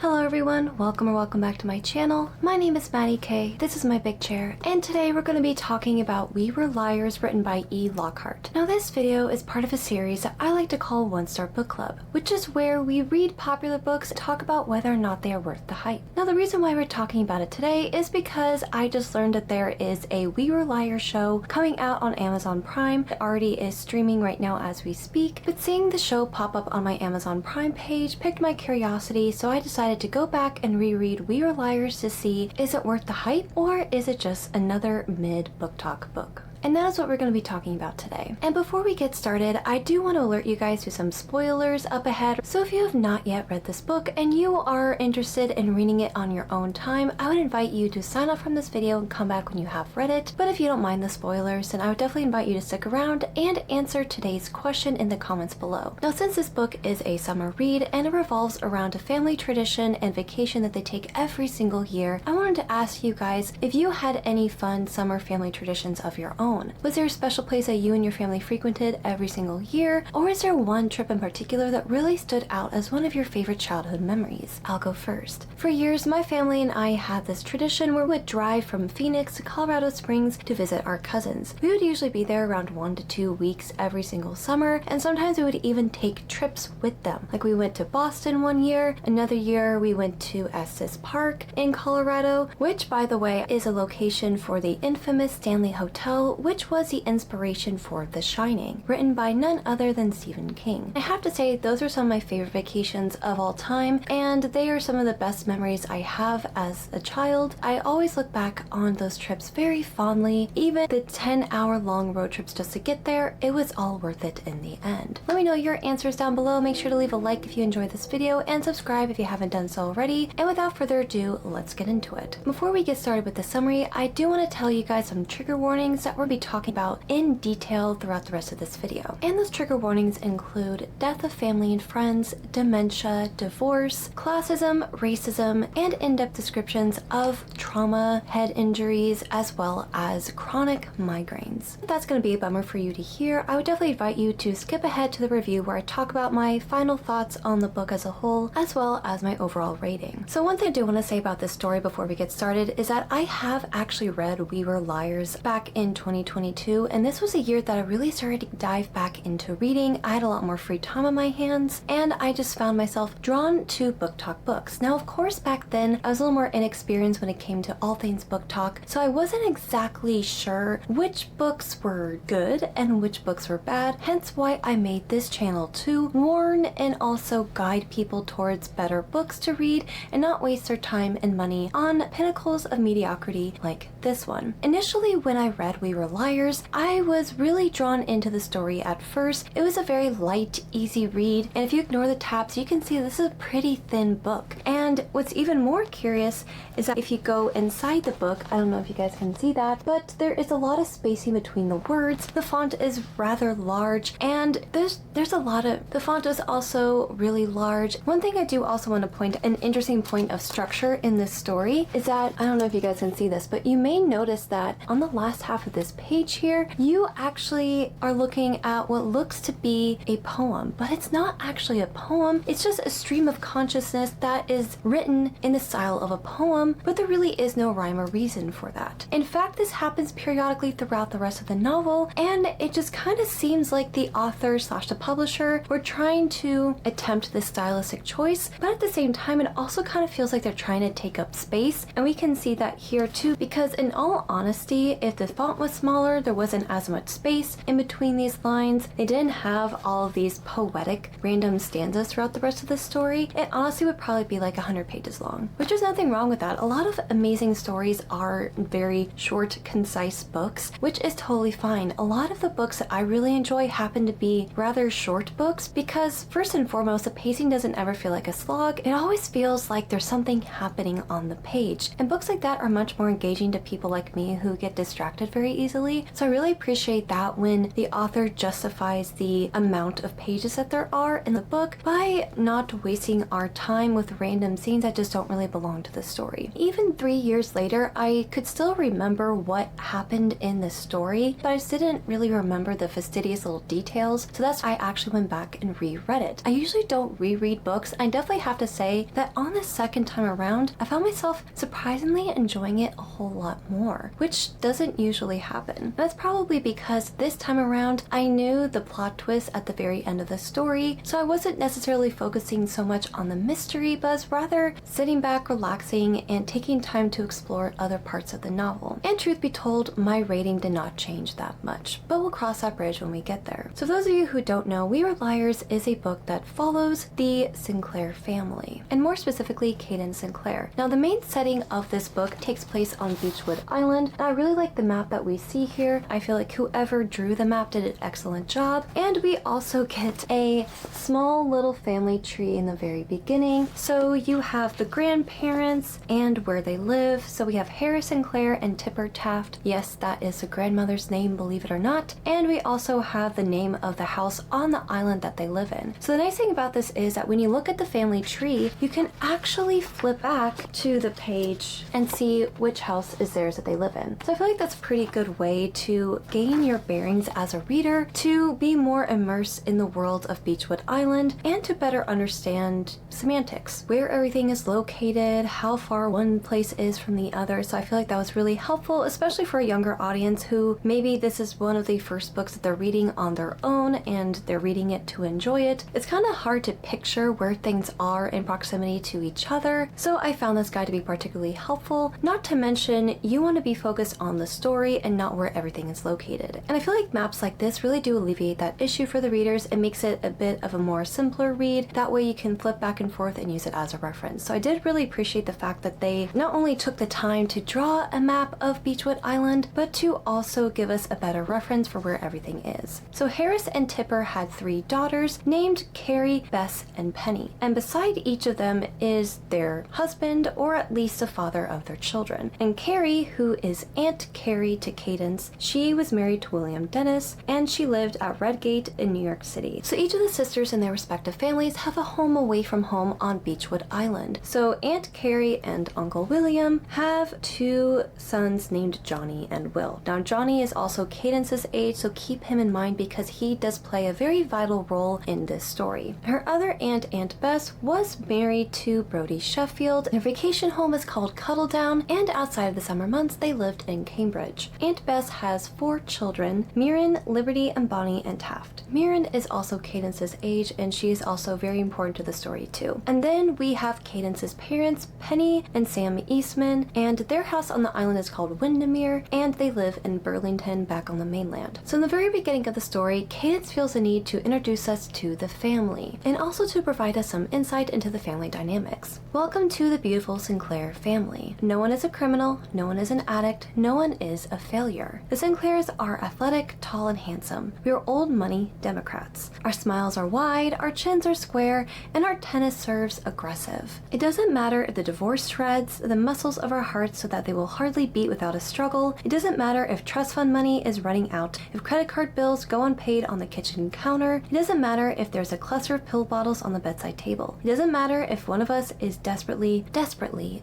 Hello everyone, welcome back to my channel. My name is Madi Kay, this is my big chair, and today we're going to be talking about We Were Liars written by E. Lockhart. Now this video is part of a series that I like to call One Star Book Club, which is where we read popular books and talk about whether or not they are worth the hype. Now the reason why we're talking about it today is because I just learned that there is a We Were Liars show coming out on Amazon Prime. It already is streaming right now as we speak, but seeing the show pop up on my Amazon Prime page piqued my curiosity, so I decided to go back and reread We Were Liars to see, is it worth the hype or is it just another mid BookTok book? And that is what we're going to be talking about today. And before we get started, I do want to alert you guys to some spoilers up ahead. So if you have not yet read this book and you are interested in reading it on your own time, I would invite you to sign off from this video and come back when you have read it. But if you don't mind the spoilers, then I would definitely invite you to stick around and answer today's question in the comments below. Now, since this book is a summer read and it revolves around a family tradition and vacation that they take every single year, I wanted to ask you guys if you had any fun summer family traditions of your own. Was there a special place that you and your family frequented every single year? Or is there one trip in particular that really stood out as one of your favorite childhood memories? I'll go first. For years, my family and I had this tradition where we would drive from Phoenix to Colorado Springs to visit our cousins. We would usually be there around 1 to 2 weeks every single summer, and sometimes we would even take trips with them. Like we went to Boston one year, another year we went to Estes Park in Colorado, which by the way is a location for the infamous Stanley Hotel, which was the inspiration for The Shining, written by none other than Stephen King. I have to say, those are some of my favorite vacations of all time, and they are some of the best memories I have as a child. I always look back on those trips very fondly. Even the 10-hour-long road trips just to get there, it was all worth it in the end. Let me know your answers down below. Make sure to leave a like if you enjoyed this video, and subscribe if you haven't done so already. And without further ado, let's get into it. Before we get started with the summary, I do want to tell you guys some trigger warnings that we'll be talking about in detail throughout the rest of this video. And those trigger warnings include death of family and friends, dementia, divorce, classism, racism, and in-depth descriptions of trauma, head injuries, as well as chronic migraines. If that's going to be a bummer for you to hear, I would definitely invite you to skip ahead to the review where I talk about my final thoughts on the book as a whole, as well as my overall rating. So one thing I do want to say about this story before we get started is that I have actually read We Were Liars back in 2022, and this was a year that I really started to dive back into reading. I had a lot more free time on my hands, and I just found myself drawn to BookTok books. Now, of course, back then, I was a little more inexperienced when it came to all things BookTok, so I wasn't exactly sure which books were good and which books were bad, hence why I made this channel to warn and also guide people towards better books to read and not waste their time and money on pinnacles of mediocrity like this one. Initially, when I read We Were Liars, I was really drawn into the story at first. It was a very light, easy read, and if you ignore the tabs, you can see this is a pretty thin book. And what's even more curious is that if you go inside the book, I don't know if you guys can see that, but there is a lot of spacing between the words. The font is rather large, and there's a lot of, the font is also really large. One thing I do also want to point, an interesting point of structure in this story is that, I don't know if you guys can see this, but you may notice that on the last half of this page here, you actually are looking at what looks to be a poem, but it's not actually a poem. It's just a stream of consciousness that is written in the style of a poem, but there really is no rhyme or reason for that. In fact, this happens periodically throughout the rest of the novel, and it just kind of seems like the author / the publisher were trying to attempt this stylistic choice, but at the same time, it also kind of feels like they're trying to take up space, and we can see that here too, because in all honesty, if the font was smaller, there wasn't as much space in between these lines, they didn't have all of these poetic random stanzas throughout the rest of the story, it honestly would probably be like 100 pages long, which there's nothing wrong with that. A lot of amazing stories are very short, concise books, which is totally fine. A lot of the books that I really enjoy happen to be rather short books because first and foremost, the pacing doesn't ever feel like a slog. It always feels like there's something happening on the page, and books like that are much more engaging to people like me who get distracted very easily. So I really appreciate that when the author justifies the amount of pages that there are in the book by not wasting our time with random random scenes that just don't really belong to the story. Even 3 years later, I could still remember what happened in the story, but I just didn't really remember the fastidious little details, so that's why I actually went back and reread it. I usually don't reread books, and I definitely have to say that on the second time around, I found myself surprisingly enjoying it a whole lot more, which doesn't usually happen. That's probably because this time around, I knew the plot twist at the very end of the story, so I wasn't necessarily focusing so much on the mystery, but was rather sitting back, relaxing, and taking time to explore other parts of the novel. And truth be told, my rating did not change that much, but we'll cross that bridge when we get there. So for those of you who don't know, We Were Liars is a book that follows the Sinclair family, and more specifically, Cadence Sinclair. Now, the main setting of this book takes place on Beechwood Island, and I really like the map that we see here. I feel like whoever drew the map did an excellent job, and we also get a small little family tree in the very beginning. So you have the grandparents and where they live. So we have Harris Sinclair and Tipper Taft. Yes, that is the grandmother's name, believe it or not. And we also have the name of the house on the island that they live in. So the nice thing about this is that when you look at the family tree, you can actually flip back to the page and see which house is theirs that they live in. So I feel like that's a pretty good way to gain your bearings as a reader, to be more immersed in the world of Beechwood Island, and to better understand semantics, where everything is located, how far one place is from the other. So I feel like that was really helpful, especially for a younger audience who maybe this is one of the first books that they're reading on their own and they're reading it to enjoy it. It's kind of hard to picture where things are in proximity to each other. So I found this guide to be particularly helpful, not to mention you want to be focused on the story and not where everything is located. And I feel like maps like this really do alleviate that issue for the readers. It makes it a bit of a more simpler read. That way you can flip back and forth and use it as a reference. So I did really appreciate the fact that they not only took the time to draw a map of Beechwood Island, but to also give us a better reference for where everything is. So Harris and Tipper had 3 daughters named Carrie, Bess, and Penny. And beside each of them is their husband, or at least the father of their children. And Carrie, who is Aunt Carrie to Cadence, she was married to William Dennis, and she lived at Redgate in New York City. So each of the sisters and their respective families have a home away from home on Beechwood Island. So Aunt Carrie and Uncle William have 2 sons named Johnny and Will. Now Johnny is also Cadence's age, so keep him in mind because he does play a very vital role in this story. Her other aunt, Aunt Bess, was married to Brody Sheffield. Their vacation home is called Cuddledown, and outside of the summer months, they lived in Cambridge. Aunt Bess has 4 children, Mirren, Liberty, and Bonnie, and Taft. Mirren is also Cadence's age, and she is also very important to the story too. And then we have Cadence's parents, Penny and Sam Eastman, and their house on the island is called Windermere, and they live in Burlington back on the mainland. So in the very beginning of the story, Cadence feels the need to introduce us to the family, and also to provide us some insight into the family dynamics. Welcome to the beautiful Sinclair family. No one is a criminal, no one is an addict, no one is a failure. The Sinclairs are athletic, tall, and handsome. We are old money Democrats. Our smiles are wide, our chins are square, and our tennis serves aggressive. It doesn't matter if the divorce shreds the muscles of our hearts so that they will hardly beat without a struggle. It doesn't matter if trust fund money is running out, if credit card bills go unpaid on the kitchen counter. It doesn't matter if there's a cluster of pill bottles on the bedside table. It doesn't matter if one of us is desperately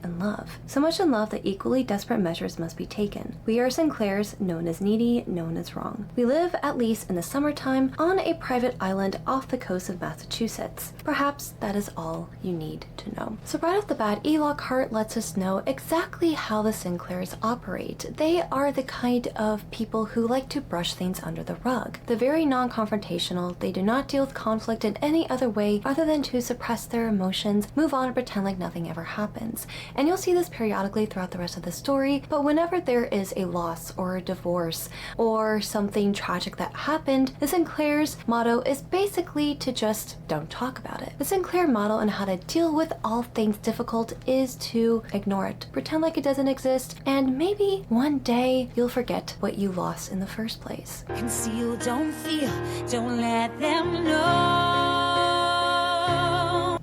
in love. So much in love that equally desperate measures must be taken. We are Sinclairs, known as needy, known as wrong. We live, at least in the summertime, on a private island off the coast of Massachusetts. Perhaps that is all you need to know. So right off the bat, E. Lockhart lets us know exactly how the Sinclairs operate. They are the kind of people who like to brush things under the rug. They're very non-confrontational. They do not deal with conflict in any other way other than to suppress their emotions, move on, and pretend like nothing ever happens. And you'll see this periodically throughout the rest of the story, but whenever there is a loss or a divorce or something tragic that happened, the Sinclair's motto is basically to just don't talk about it. The Sinclair motto on how to deal with all things difficult is to ignore it, pretend like it doesn't exist, and maybe one day you'll forget what you lost in the first place. Conceal, don't feel, don't let them know.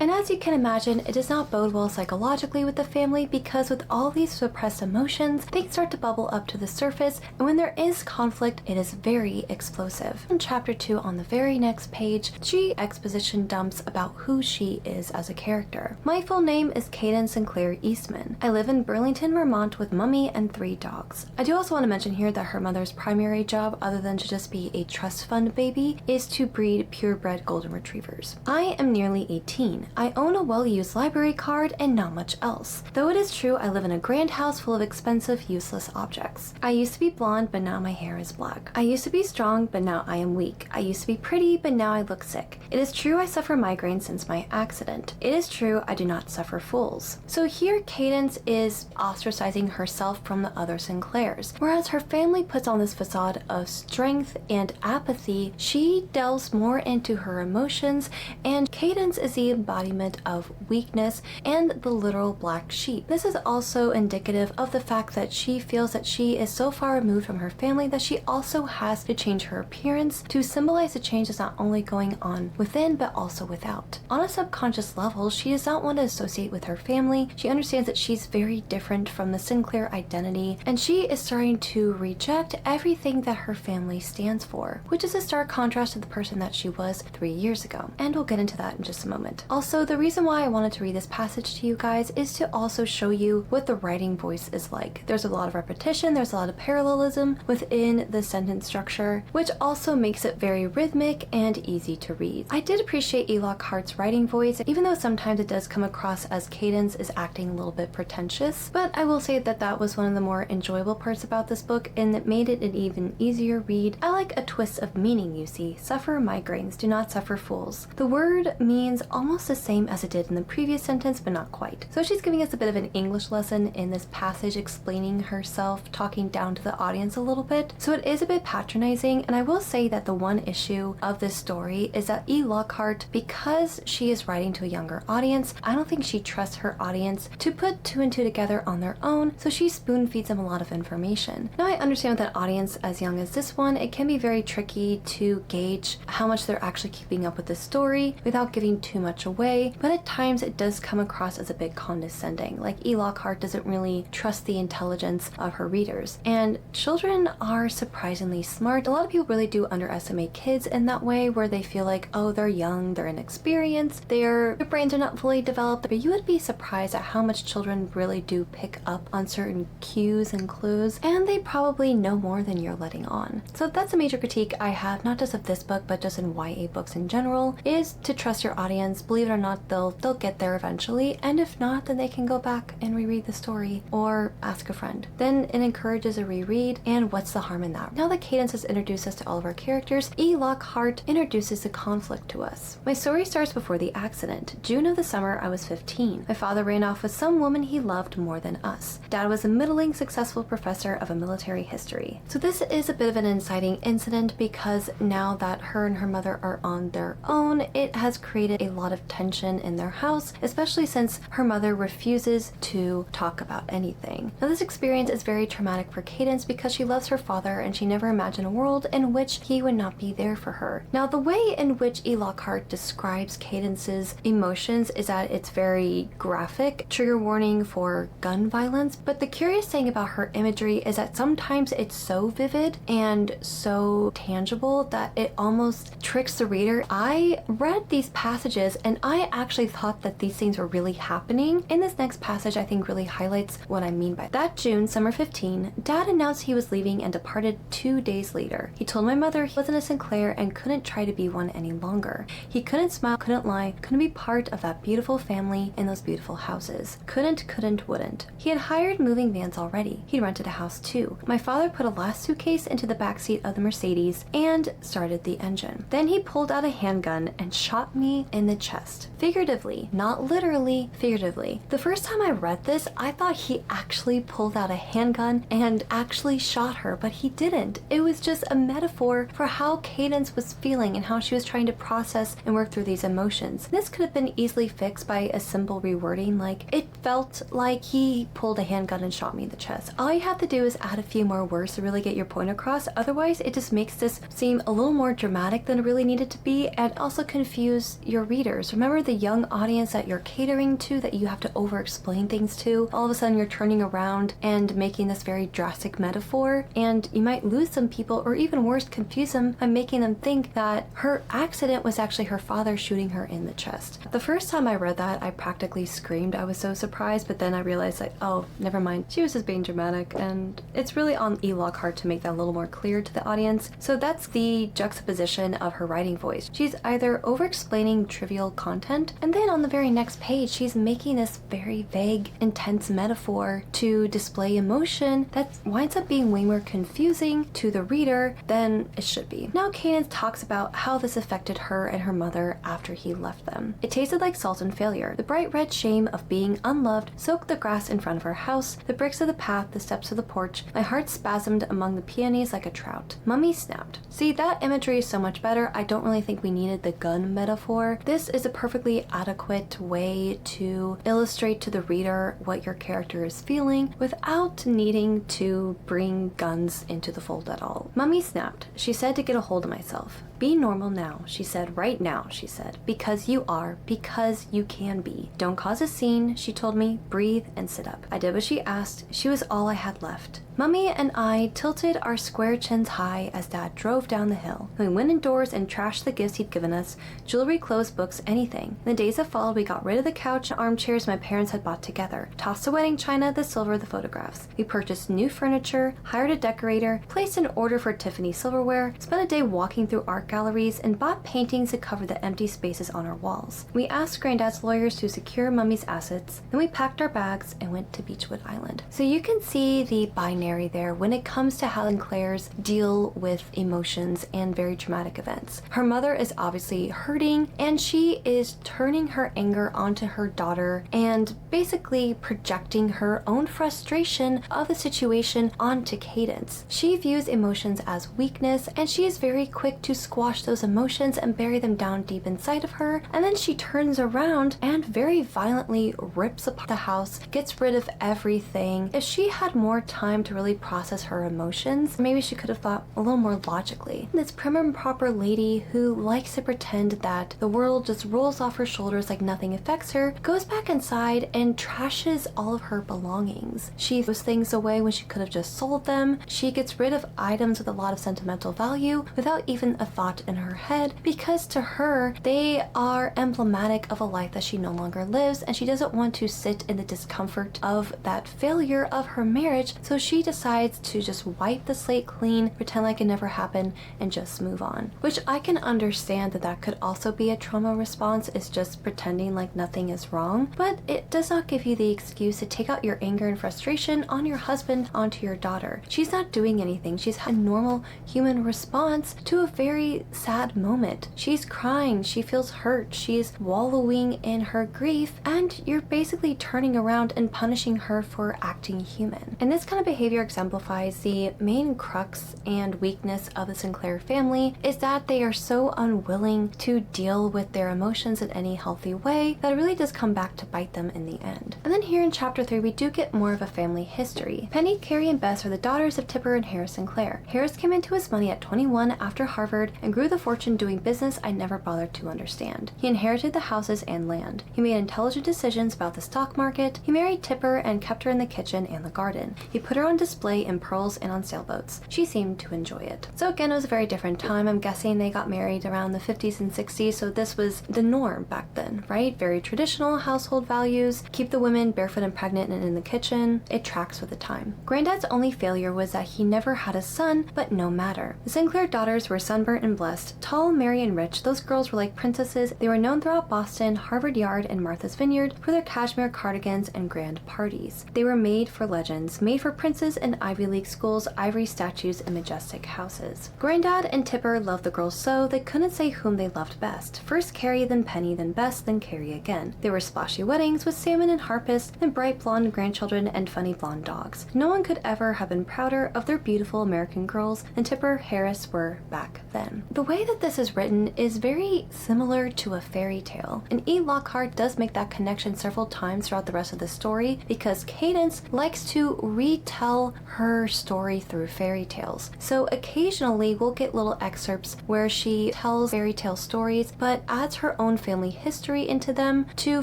And as you can imagine, it does not bode well psychologically with the family because with all these suppressed emotions, things start to bubble up to the surface, and when there is conflict, it is very explosive. In chapter 2, on the very next page, she exposition dumps about who she is as a character. My full name is Cadence Sinclair Eastman. I live in Burlington, Vermont with Mummy and 3 dogs. I do also want to mention here that her mother's primary job, other than to just be a trust fund baby, is to breed purebred golden retrievers. I am nearly 18. I own a well-used library card and not much else. Though it is true I live in a grand house full of expensive, useless objects. I used to be blonde, but now my hair is black. I used to be strong, but now I am weak. I used to be pretty, but now I look sick. It is true I suffer migraines since my accident. It is true I do not suffer fools. So here Cadence is ostracizing herself from the other Sinclairs. Whereas her family puts on this facade of strength and apathy, she delves more into her emotions, and Cadence is the embodiment of weakness and the literal black sheep. This is also indicative of the fact that she feels that she is so far removed from her family that she also has to change her appearance to symbolize the change that's not only going on within but also without. On a subconscious level, she does not want to associate with her family. She understands that she's very different from the Sinclair identity, and she is starting to reject everything that her family stands for, which is a stark contrast to the person that she was 3 years ago. And we'll get into that in just a moment. Also, the reason why I wanted to read this passage to you guys is to also show you what the writing voice is like. There's a lot of repetition, there's a lot of parallelism within the sentence structure, which also makes it very rhythmic and easy to read. I did appreciate E. Lockhart's writing voice, even though sometimes it does come across as Cadence is acting a little bit pretentious, but I will say that that was one of the more enjoyable parts about this book, and it made it an even easier read. I like a twist of meaning, you see. Suffer migraines, do not suffer fools. The word means almost the same as it did in the previous sentence, but not quite. So she's giving us a bit of an English lesson in this passage, explaining herself, talking down to the audience a little bit. So it is a bit patronizing, and I will say that the one issue of this story is that E. Lockhart, because she is writing to a younger audience, I don't think she trusts her audience to put 2 and 2 together on their own, so she spoon feeds them a lot of information. Now I understand with an audience as young as this one, it can be very tricky to gauge how much they're actually keeping up with the story without giving too much away, but at times it does come across as a bit condescending. Like E. Lockhart doesn't really trust the intelligence of her readers, and children are surprisingly smart. A lot of people really do underestimate kids in that way, where they feel like, oh, they're young, they're inexperienced, their brains are not fully developed, but you would be surprised at how much children really do pick up on certain cues and clues, and they probably know more than you're letting on. So that's a major critique I have, not just of this book, but just in YA books in general, is to trust your audience. Believe it or not, they'll get there eventually, and if not, then they can go back and reread the story or ask a friend. Then it encourages a reread, and what's the harm in that? Now that Cadence has introduced us to all of our characters, E. Lockhart introduces the conflict to us. My story starts before the accident. June of the summer, I was 15. My father ran off with some woman he loved more than us. Dad was a middling successful professor of a military history. So this is a bit of an inciting incident because now that her and her mother are on their own, it has created a lot of tension in their house, especially since her mother refuses to talk about anything. Now this experience is very traumatic for Cadence because she loves her father and she never imagined a world in which he would not be there for her. Now the way in which E. Lockhart describes Cadence's emotions is that it's very graphic, trigger warning for gun violence, but the curious thing about her imagery is that sometimes it's so vivid and so tangible that it almost tricks the reader. I read these passages and I actually thought that these things were really happening, and this next passage I think really highlights what I mean by that. That June, summer 15, Dad announced he was leaving and departed 2 days later. He told my mother he wasn't a Sinclair and couldn't try to be one any longer. He couldn't smile, couldn't lie, couldn't be part of that beautiful family in those beautiful houses. Couldn't, wouldn't. He had hired moving vans already. He'd rented a house too. My father put a last suitcase into the backseat of the Mercedes and started the engine. Then he pulled out a handgun and shot me in the chest. Figuratively, not literally, figuratively. The first time I read this, I thought he actually pulled out a handgun and actually shot her, but he didn't. It was just a metaphor for how Cadence was feeling and how she was trying to process and work through these emotions. This could have been easily fixed by a simple rewording, like, it felt like he pulled a handgun and shot me in the chest. All you have to do is add a few more words to really get your point across. Otherwise, it just makes this seem a little more dramatic than it really needed to be, and also confuse your readers. Remember, the young audience that you're catering to, that you have to over-explain things to. All of a sudden you're turning around and making this very drastic metaphor, and you might lose some people, or even worse, confuse them by making them think that her accident was actually her father shooting her in the chest. The first time I read that, I practically screamed. I was so surprised, but then I realized like, oh, never mind. She was just being dramatic, and it's really on E. Lockhart to make that a little more clear to the audience. So that's the juxtaposition of her writing voice. She's either over-explaining trivial content, and then on the very next page, she's making this very vague, intense metaphor to display emotion that winds up being way more confusing to the reader than it should be. Now Cadence talks about how this affected her and her mother after he left them. It tasted like salt and failure. The bright red shame of being unloved soaked the grass in front of her house, the bricks of the path, the steps of the porch. My heart spasmed among the peonies like a trout. Mummy snapped. See, that imagery is so much better. I don't really think we needed the gun metaphor. This is a perfectly adequate way to illustrate to the reader what your character is feeling without needing to bring guns into the fold at all. Mummy snapped. She said to get a hold of myself. Be normal now, she said. Right now, she said. Because you are. Because you can be. Don't cause a scene, she told me. Breathe and sit up. I did what she asked. She was all I had left. Mummy and I tilted our square chins high as Dad drove down the hill. We went indoors and trashed the gifts he'd given us, jewelry, clothes, books, anything. In the days that followed, we got rid of the couch and armchairs my parents had bought together, tossed the wedding china, the silver, the photographs. We purchased new furniture, hired a decorator, placed an order for Tiffany silverware, spent a day walking through art galleries, and bought paintings to cover the empty spaces on our walls. We asked Granddad's lawyers to secure Mummy's assets, then we packed our bags and went to Beechwood Island. So you can see the binary there when it comes to how Sinclair's deal with emotions and very traumatic events. Her mother is obviously hurting, and she is turning her anger onto her daughter and basically projecting her own frustration of the situation onto Cadence. She views emotions as weakness, and she is very quick to squash those emotions and bury them down deep inside of her, and then she turns around and very violently rips apart the house, gets rid of everything. If she had more time to really process her emotions, maybe she could have thought a little more logically. This prim and proper lady who likes to pretend that the world just rolls off her shoulders like nothing affects her, goes back inside and trashes all of her belongings. She throws things away when she could have just sold them. She gets rid of items with a lot of sentimental value without even a thought in her head, because to her, they are emblematic of a life that she no longer lives, and she doesn't want to sit in the discomfort of that failure of her marriage, so she decides to just wipe the slate clean, pretend like it never happened, and just move on. Which I can understand that that could also be a trauma response, is just pretending like nothing is wrong, but it does not give you the excuse to take out your anger and frustration on your husband, onto your daughter. She's not doing anything. She's had a normal human response to a very sad moment. She's crying, she feels hurt, she's wallowing in her grief, and you're basically turning around and punishing her for acting human. And this kind of behavior exemplifies the main crux and weakness of the Sinclair family, is that they are so unwilling to deal with their emotions in any healthy way that it really does come back to bite them in the end. And then here in chapter 3, we do get more of a family history. Penny, Carrie, and Bess are the daughters of Tipper and Harris Sinclair. Harris came into his money at 21 after Harvard and grew the fortune doing business I never bothered to understand. He inherited the houses and land. He made intelligent decisions about the stock market. He married Tipper and kept her in the kitchen and the garden. He put her on display in pearls and on sailboats. She seemed to enjoy it. So again, it was a very different time. I'm guessing they got married around the 50s and 60s, so this was the norm back then, right? Very traditional household values. Keep the women barefoot and pregnant and in the kitchen. It tracks with the time. Granddad's only failure was that he never had a son, but no matter. The Sinclair daughters were sunburnt and blessed, tall, merry, and rich. Those girls were like princesses. They were known throughout Boston, Harvard Yard, and Martha's Vineyard for their cashmere cardigans and grand parties. They were made for legends, made for princes and Ivy League schools, ivory statues, and majestic houses. Granddad and Tipper loved the girls so they couldn't say whom they loved best. First Carrie, then Penny, then Bess, then Carrie again. They were splashy weddings with salmon and harpists, then bright blonde grandchildren and funny blonde dogs. No one could ever have been prouder of their beautiful American girls than Tipper Harris were back then. The way that this is written is very similar to a fairy tale, and E. Lockhart does make that connection several times throughout the rest of the story because Cadence likes to retell her story through fairy tales. So occasionally we'll get little excerpts where she tells fairy tale stories but adds her own family history into them to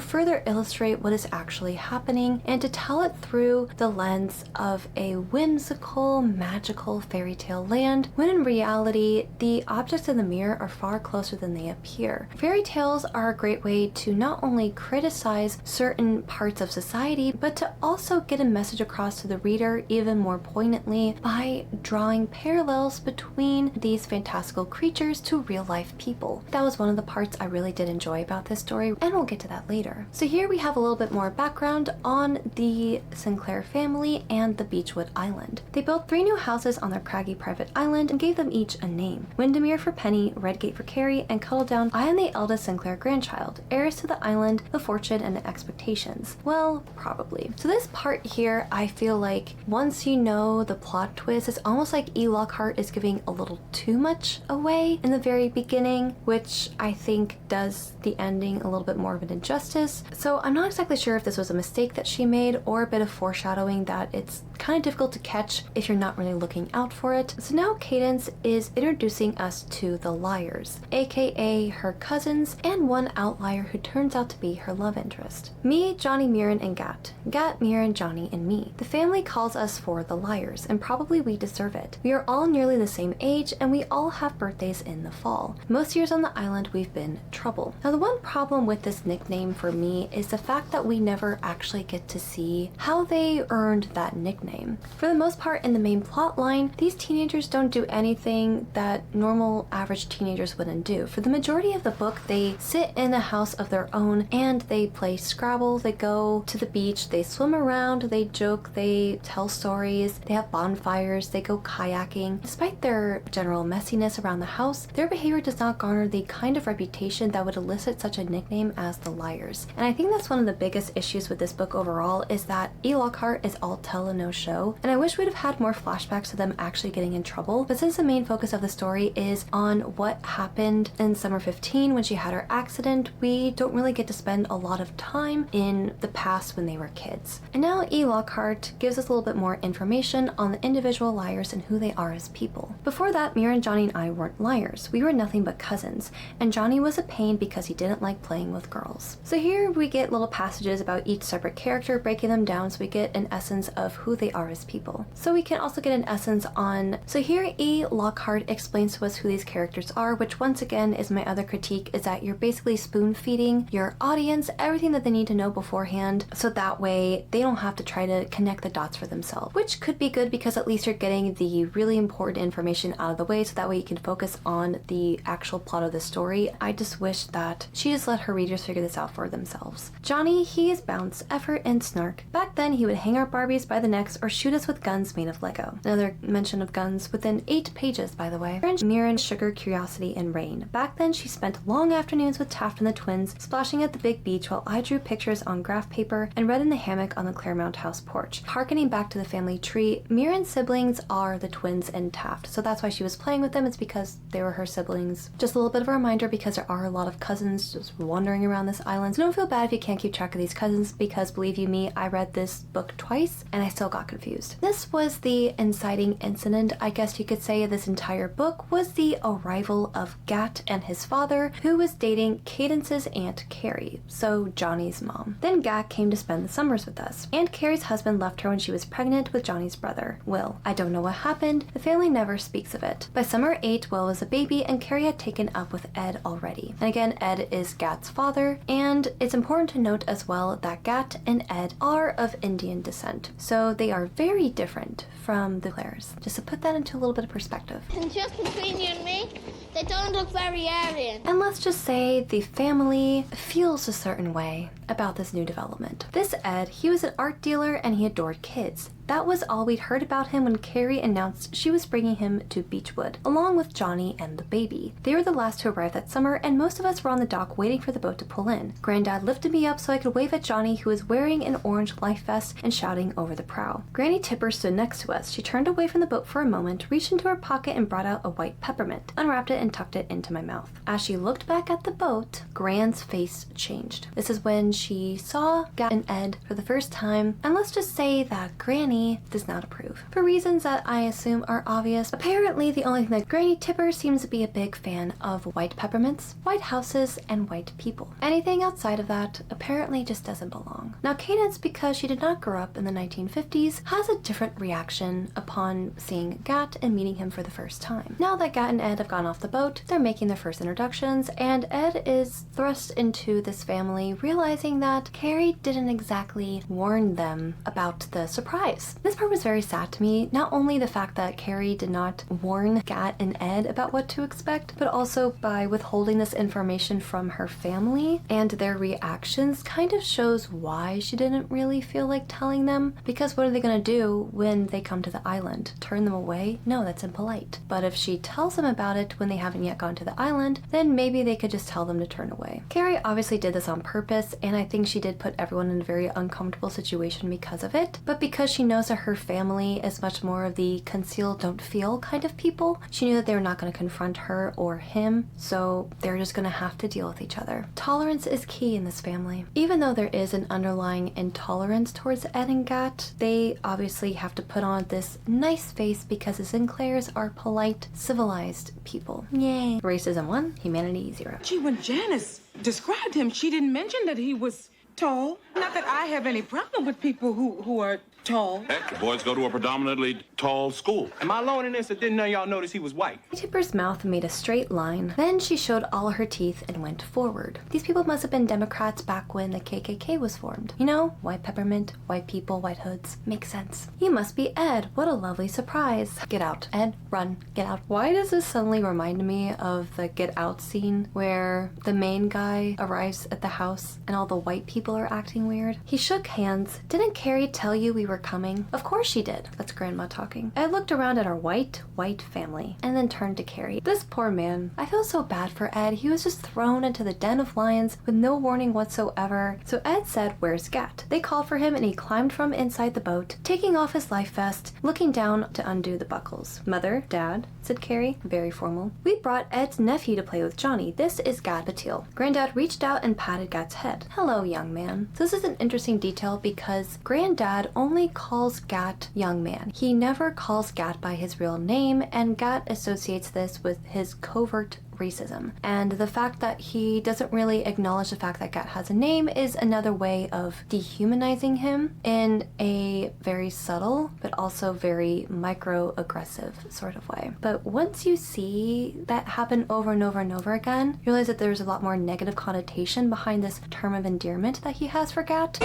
further illustrate what is actually happening and to tell it through the lens of a whimsical, magical fairy tale land, when in reality the objects in the mirror are far closer than they appear. Fairy tales are a great way to not only criticize certain parts of society, but to also get a message across to the reader even more poignantly by drawing parallels between these fantastical creatures to real life people. That was one of the parts I really did enjoy about this story, and we'll get to that later. So here we have a little bit more background on the Sinclair family and the Beechwood Island. They built 3 new houses on their craggy private island and gave them each a name: Windermere for Penny, Redgate for Carrie, and Cuddledown. I am the eldest Sinclair grandchild, heiress to the island, the fortune, and the expectations. Well, probably. So this part here, I feel like once you know the plot twist, it's almost like E. Lockhart is giving a little too much away in the very beginning, which I think does the ending a little bit more of an injustice. So I'm not exactly sure if this was a mistake that she made or a bit of foreshadowing that it's kind of difficult to catch if you're not really looking out for it. So now Cadence is introducing us to the liars, aka her cousins, and one outlier who turns out to be her love interest. Me, Johnny, Mirren, and Gat. Gat, Mirren, Johnny, and me. The family calls us for the liars, and probably we deserve it. We are all nearly the same age, and we all have birthdays in the fall. Most years on the island we've been trouble. Now the one problem with this nickname for me is the fact that we never actually get to see how they earned that nickname. For the most part in the main plot line, these teenagers don't do anything that normal average teenagers wouldn't do. For the majority of the book, they sit in a house of their own and they play Scrabble, they go to the beach, they swim around, they joke, they tell stories, they have bonfires, they go kayaking. Despite their general messiness around the house, their behavior does not garner the kind of reputation that would elicit such a nickname as the liars. And I think that's one of the biggest issues with this book overall, is that E. Lockhart is all tell and no show, and I wish we'd have had more flashbacks to them actually getting in trouble. But since the main focus of the story is on what happened in summer 15 when she had her accident, we don't really get to spend a lot of time in the past when they were kids. And now E. Lockhart gives us a little bit more information on the individual liars and who they are as people. Before that, Mirren, Johnny, and I weren't liars. We were nothing but cousins, and Johnny was a pain because he didn't like playing with girls. So here we get little passages about each separate character, breaking them down so we get an essence of who they are as people. So we can also get an essence on, so here E. Lockhart explains to us who these characters are, which once again is my other critique, is that you're basically spoon feeding your audience everything that they need to know beforehand, so that way they don't have to try to connect the dots for themselves, which could be good because at least you're getting the really important information out of the way, so that way you can focus on the actual plot of the story. I just wish that she just let her readers figure this out for themselves. Johnny, he is bounce, effort, and snark. Back then he would hang our Barbies by the necks or shoot us with guns made of Lego. Another mention of guns within 8 pages, by the way. Mirren, sugar, curiosity, and rain. Back then she spent long afternoons with Taft and the twins, splashing at the big beach while I drew pictures on graph paper and read in the hammock on the Claremont house porch. Harkening back to the family tree, Mirren's siblings are the twins and Taft, so that's why she was playing with them. It's because they were her siblings. Just a little bit of a reminder, because there are a lot of cousins just wandering around this island. So don't feel bad if you can't keep track of these cousins, because believe you me, I read this book twice and I still got confused. This was the inciting incident, I guess you could say, of this entire book, was the arrival of Gat and his father, who was dating Cadence's Aunt Carrie, so Johnny's mom. Then Gat came to spend the summers with us. Aunt Carrie's husband left her when she was pregnant with Johnny's brother, Will. I don't know what happened, the family never speaks of it. By summer 8, Will was a baby and Carrie had taken up with Ed already. And again, Ed is Gat's father, and it's important to note as well that Gat and Ed are of Indian descent, so they are very different from the Claires. Just to put that into a little bit of perspective. And just between you and me, they don't look very Aryan. And let's just say the family feels a certain way about this new development. This Ed, he was an art dealer and he adored kids. That was all we'd heard about him when Carrie announced she was bringing him to Beechwood, along with Johnny and the baby. They were the last to arrive that summer, and most of us were on the dock waiting for the boat to pull in. Granddad lifted me up so I could wave at Johnny, who was wearing an orange life vest and shouting over the prow. Granny Tipper stood next to us. She turned away from the boat for a moment, reached into her pocket and brought out a white peppermint, unwrapped it, and tucked it into my mouth. As she looked back at the boat, Gran's face changed. This is when she saw Gat and Ed for the first time, and let's just say that Granny does not approve. For reasons that I assume are obvious, apparently the only thing that Granny Tipper seems to be a big fan of white peppermints, white houses, and white people. Anything outside of that apparently just doesn't belong. Now Cadence, because she did not grow up in the 1950s, has a different reaction upon seeing Gat and meeting him for the first time. Now that Gat and Ed have gone off the boat, they're making their first introductions, and Ed is thrust into this family, realizing that Carrie didn't exactly warn them about the surprise. This part was very sad to me, not only the fact that Carrie did not warn Gat and Ed about what to expect, but also by withholding this information from her family, and their reactions kind of shows why she didn't really feel like telling them, because what are they gonna do when they come to the island? Turn them away? No, that's impolite. But if she tells them about it when they haven't yet gone to the island, then maybe they could just tell them to turn away. Carrie obviously did this on purpose, and I think she did put everyone in a very uncomfortable situation because of it, but because she knows that her family is much more of the conceal, don't feel kind of people, she knew that they were not going to confront her or him, so they're just going to have to deal with each other. Tolerance is key in this family. Even though there is an underlying intolerance towards Ed and Gat, they obviously have to put on this nice face because the Sinclairs are polite, civilized people. Yay. Racism 1, humanity 0. Gee, when Janice described him, she didn't mention that he was tall. Not that I have any problem with people who are tall. Heck, the boys go to a predominantly tall school. Am I alone in this, or didn't none of y'all notice he was white? Tipper's mouth made a straight line. Then she showed all her teeth and went forward. These people must have been Democrats back when the KKK was formed. You know, white peppermint, white people, white hoods. Makes sense. You must be Ed. What a lovely surprise. Get out. Ed, run. Get out. Why does this suddenly remind me of the Get Out scene where the main guy arrives at the house and all the white people are acting weird? He shook hands. Didn't Carrie tell you we were coming? Of course she did. That's Grandma talking. Ed looked around at our white family and then turned to Carrie. This poor man. I feel so bad for Ed. He was just thrown into the den of lions with no warning whatsoever. So Ed said, "Where's Gat?" They called for him and he climbed from inside the boat, taking off his life vest, looking down to undo the buckles. "Mother, Dad," said Carrie, very formal. "We brought Ed's nephew to play with Johnny. This is Gat Patil." Granddad reached out and patted Gat's head. "Hello, young man." So this is an interesting detail because Granddad only calls Gat young man. He never calls Gat by his real name, and Gat associates this with his covert racism. And the fact that he doesn't really acknowledge the fact that Gat has a name is another way of dehumanizing him in a very subtle but also very microaggressive sort of way. But once you see that happen over and over and over again, you realize that there's a lot more negative connotation behind this term of endearment that he has for Gat.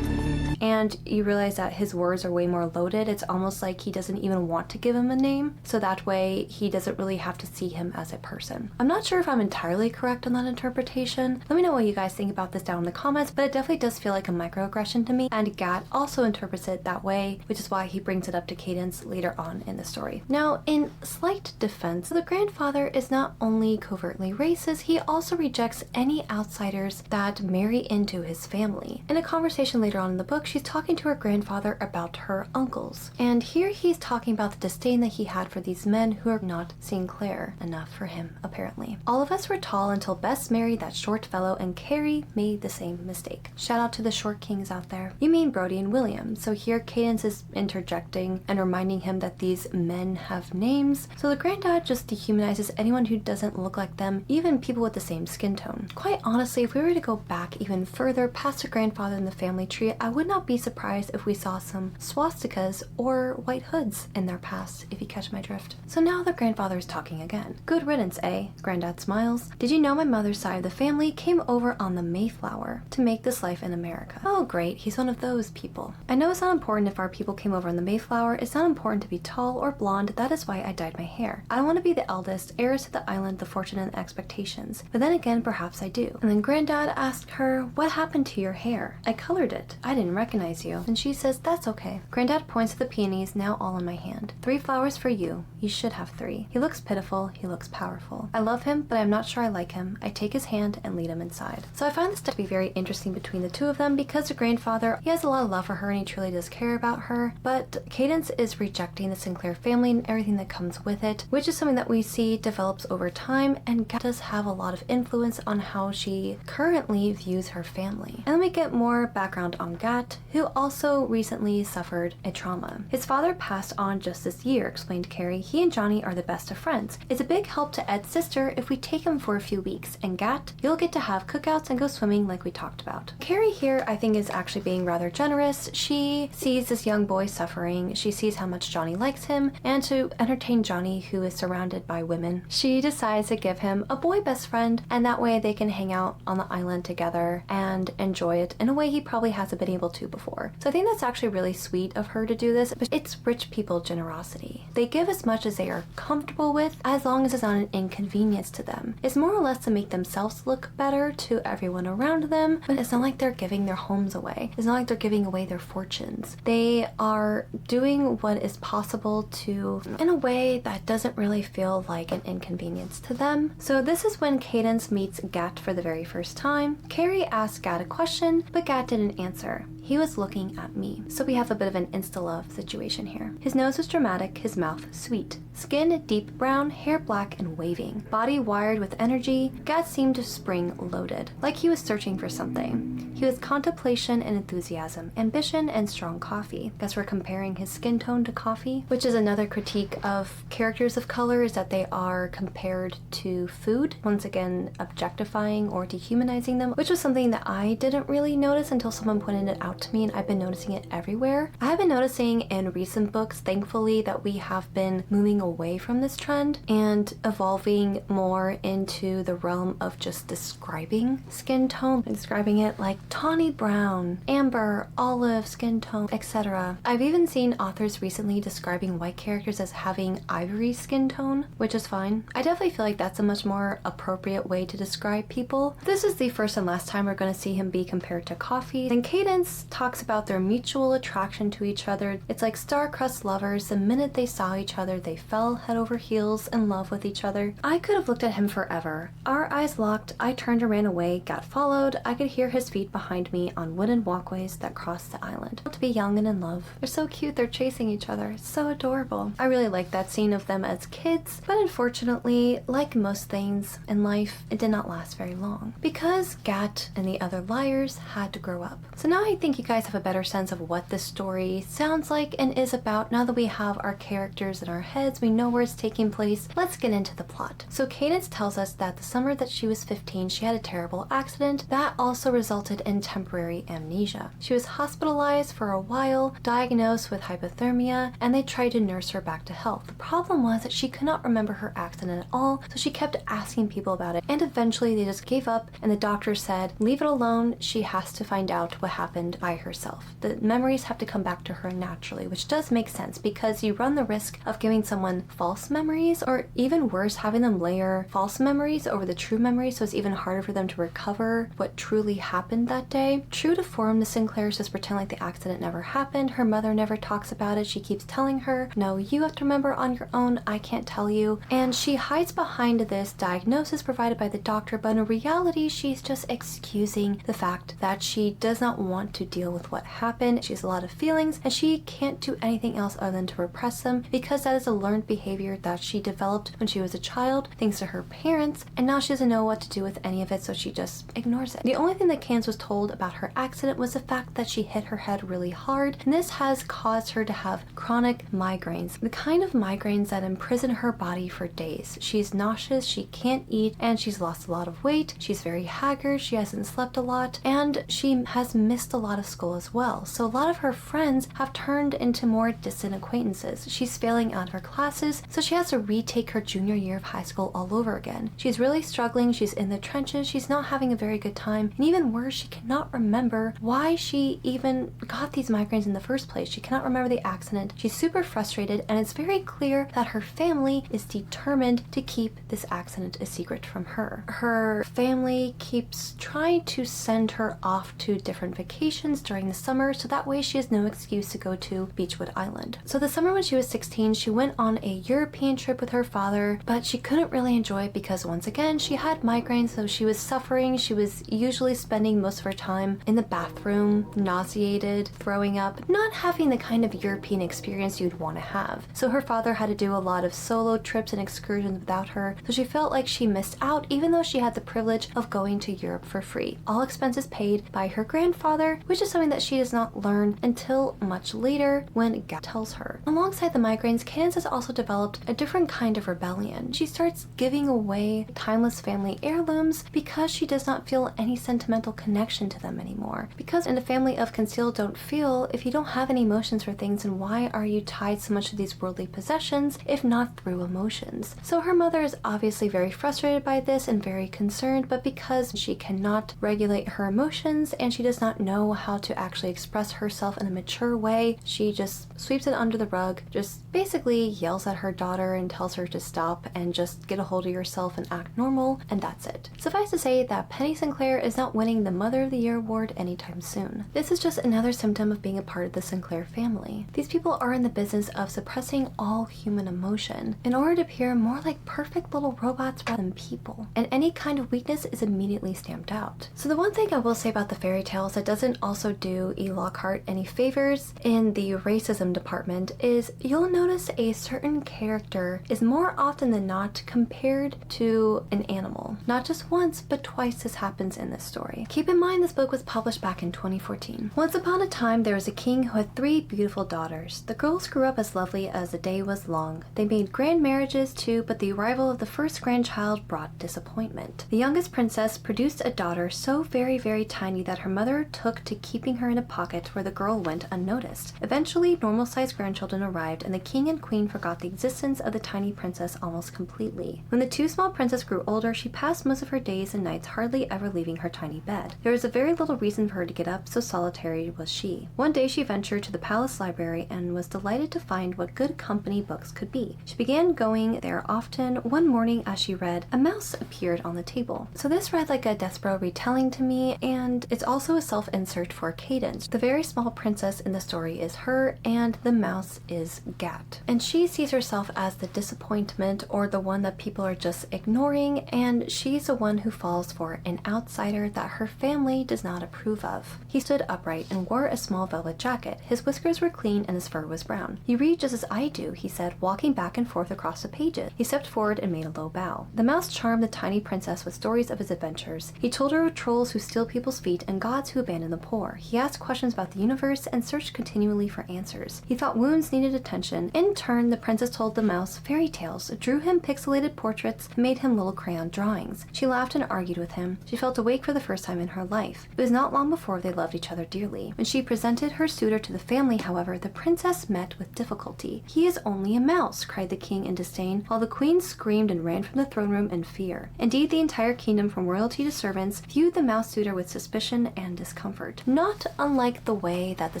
And you realize that his words are way more loaded. It's almost like he doesn't even want to give him a name, so that way he doesn't really have to see him as a person. I'm not sure if I'm entirely correct on that interpretation. Let me know what you guys think about this down in the comments, but it definitely does feel like a microaggression to me, and Gat also interprets it that way, which is why he brings it up to Cadence later on in the story. Now, in slight defense, the grandfather is not only covertly racist, he also rejects any outsiders that marry into his family. In a conversation later on in the book, she's talking to her grandfather about her uncles. And here he's talking about the disdain that he had for these men who are not Sinclair enough for him, apparently. All of us were tall until Bess married that short fellow, and Carrie made the same mistake. Shout out to the short kings out there. You mean Brody and William. So here Cadence is interjecting and reminding him that these men have names. So the granddad just dehumanizes anyone who doesn't look like them, even people with the same skin tone. Quite honestly, if we were to go back even further past the grandfather in the family tree, I would not be surprised if we saw some swastikas or white hoods in their past, if you catch my drift. So now the grandfather is talking again. "Good riddance, eh?" Granddad smiles. "Did you know my mother's side of the family came over on the Mayflower to make this life in America?" "Oh great, he's one of those people." "I know it's not important if our people came over on the Mayflower. It's not important to be tall or blonde. That is why I dyed my hair. I don't want to be the eldest, heiress to the island, the fortune and expectations. But then again, perhaps I do." And then Granddad asked her, "What happened to your hair?" "I colored it. I didn't recognize recognize you. And she says, that's okay. Granddad points to the peonies now all in my hand. 3 flowers for you. You should have 3. He looks pitiful. He looks powerful. I love him, but I'm not sure I like him. I take his hand and lead him inside. So I find this to be very interesting between the two of them because the grandfather, he has a lot of love for her and he truly does care about her. But Cadence is rejecting the Sinclair family and everything that comes with it, which is something that we see develops over time, and Gat does have a lot of influence on how she currently views her family. And then we get more background on Gat, who also recently suffered a trauma. His father passed on just this year, explained Carrie. He and Johnny are the best of friends. It's a big help to Ed's sister if we take him for a few weeks, and Gat, you'll get to have cookouts and go swimming like we talked about. Carrie here, I think, is actually being rather generous. She sees this young boy suffering, she sees how much Johnny likes him, and to entertain Johnny, who is surrounded by women, she decides to give him a boy best friend, and that way they can hang out on the island together and enjoy it in a way he probably hasn't been able to before. So I think that's actually really sweet of her to do this, but it's rich people generosity. They give as much as they are comfortable with, as long as it's not an inconvenience to them. It's more or less to make themselves look better to everyone around them, but it's not like they're giving their homes away. It's not like they're giving away their fortunes. They are doing what is possible to, in a way that doesn't really feel like an inconvenience to them. So this is when Cadence meets Gat for the very first time. Carrie asks Gat a question, but Gat didn't answer. He was looking at me. So we have a bit of an insta-love situation here. His nose was dramatic, his mouth sweet. Skin deep brown, hair black and waving. Body wired with energy. Gat seemed spring-loaded, like he was searching for something. He was contemplation and enthusiasm, ambition and strong coffee. Guess we're comparing his skin tone to coffee, which is another critique of characters of color, is that they are compared to food, once again objectifying or dehumanizing them, which was something that I didn't really notice until someone pointed it out to me, and I've been noticing it everywhere. I have been noticing in recent books, thankfully, that we have been moving away from this trend and evolving more into the realm of just describing skin tone, describing it like tawny brown, amber, olive skin tone, etc. I've even seen authors recently describing white characters as having ivory skin tone, which is fine. I definitely feel like that's a much more appropriate way to describe people. This is the first and last time we're going to see him be compared to coffee. And Cadence talks about their mutual attraction to each other. It's like star-crossed lovers. The minute they saw each other, they fell head over heels in love with each other. I could have looked at him forever. Our eyes locked. I turned and ran away, got followed. I could hear his feet behind me on wooden walkways that crossed the island. To be young and in love. They're so cute. They're chasing each other. It's so adorable. I really like that scene of them as kids, but unfortunately, like most things in life, it did not last very long because Gat and the other liars had to grow up. So now I think you guys have a better sense of what this story sounds like and is about. Now that we have our characters in our heads, we know where it's taking place, let's get into the plot. So Cadence tells us that the summer that she was 15, she had a terrible accident that also resulted in temporary amnesia. She was hospitalized for a while, diagnosed with hypothermia, and they tried to nurse her back to health. The problem was that she could not remember her accident at all, so she kept asking people about it, and eventually they just gave up, and the doctor said, leave it alone, she has to find out what happened by herself. The memories have to come back to her naturally, which does make sense because you run the risk of giving someone false memories, or even worse, having them layer false memories over the true memories, so it's even harder for them to recover what truly happened that day. True to form, the Sinclairs just pretend like the accident never happened. Her mother never talks about it. She keeps telling her, no, you have to remember on your own, I can't tell you. And she hides behind this diagnosis provided by the doctor, but in reality, she's just excusing the fact that she does not want to deal with what happened. She has a lot of feelings and she can't do anything else other than to repress them because that is a learned behavior that she developed when she was a child thanks to her parents, and now she doesn't know what to do with any of it, so she just ignores it. The only thing that Cadence was told about her accident was the fact that she hit her head really hard, and this has caused her to have chronic migraines, the kind of migraines that imprison her body for days. She's nauseous, she can't eat, and she's lost a lot of weight. She's very haggard, she hasn't slept a lot, and she has missed a lot of school as well. So a lot of her friends have turned into more distant acquaintances. She's failing out her classes, so she has to retake her junior year of high school all over again. She's really struggling, she's in the trenches, she's not having a very good time, and even worse, she cannot remember why she even got these migraines in the first place. She cannot remember the accident. She's super frustrated, and it's very clear that her family is determined to keep this accident a secret from her. Her family keeps trying to send her off to different vacations vacations during the summer, so that way she has no excuse to go to Beechwood Island. So the summer when she was 16, she went on a European trip with her father, but she couldn't really enjoy it because once again, she had migraines, so she was suffering. She was usually spending most of her time in the bathroom, nauseated, throwing up, not having the kind of European experience you'd want to have. So her father had to do a lot of solo trips and excursions without her, so she felt like she missed out even though she had the privilege of going to Europe for free. All expenses paid by her grandfather, which is something that she does not learn until much later when Gat tells her. Alongside the migraines, Cadence has also developed a different kind of rebellion. She starts giving away timeless family heirlooms because she does not feel any sentimental connection to them anymore. Because in the family of Conceal Don't Feel, if you don't have any emotions for things, then why are you tied so much to these worldly possessions if not through emotions? So her mother is obviously very frustrated by this and very concerned, but because she cannot regulate her emotions and she does not know how to actually express herself in a mature way, she just sweeps it under the rug, just basically yells at her daughter and tells her to stop and just get a hold of yourself and act normal, and that's it. Suffice to say that Penny Sinclair is not winning the Mother of the Year award anytime soon. This is just another symptom of being a part of the Sinclair family. These people are in the business of suppressing all human emotion in order to appear more like perfect little robots rather than people, and any kind of weakness is immediately stamped out. So the one thing I will say about the fairy tales that doesn't also do E. Lockhart any favors in the racism department is you'll notice a certain character is more often than not compared to an animal. Not just once, but twice this happens in this story. Keep in mind this book was published back in 2014. Once upon a time, there was a king who had 3 beautiful daughters. The girls grew up as lovely as the day was long. They made grand marriages too, but the arrival of the first grandchild brought disappointment. The youngest princess produced a daughter so very, very tiny that her mother took to keeping her in a pocket where the girl went unnoticed. Eventually, normal-sized grandchildren arrived, and the king and queen forgot the existence of the tiny princess almost completely. When the 2 small princesses grew older, she passed most of her days and nights hardly ever leaving her tiny bed. There was a very little reason for her to get up, so solitary was she. One day she ventured to the palace library and was delighted to find what good company books could be. She began going there often. One morning as she read, a mouse appeared on the table. So this read like a Despereaux retelling to me, and it's also a self-insert for Cadence. The very small princess in the story is her, and the mouse is Gat. And she sees herself as the disappointment or the one that people are just ignoring, and she's the one who falls for an outsider that her family does not approve of. He stood upright and wore a small velvet jacket. His whiskers were clean and his fur was brown. "You read just as I do," he said, walking back and forth across the pages. He stepped forward and made a low bow. The mouse charmed the tiny princess with stories of his adventures. He told her of trolls who steal people's feet and gods who abandon the poor. He asked questions about the universe and searched continually for answers. He thought wounds needed attention. In turn, the princess told the mouse fairy tales, drew him pixelated portraits, and made him little crayon drawings. She laughed and argued with him. She felt awake for the first time in her life. It was not long before they loved each other dearly. When she presented her suitor to the family, however, the princess met with difficulty. "He is only a mouse," cried the king in disdain, while the queen screamed and ran from the throne room in fear. Indeed, the entire kingdom, from royalty to servants, viewed the mouse suitor with suspicion and discomfort, not unlike the way that the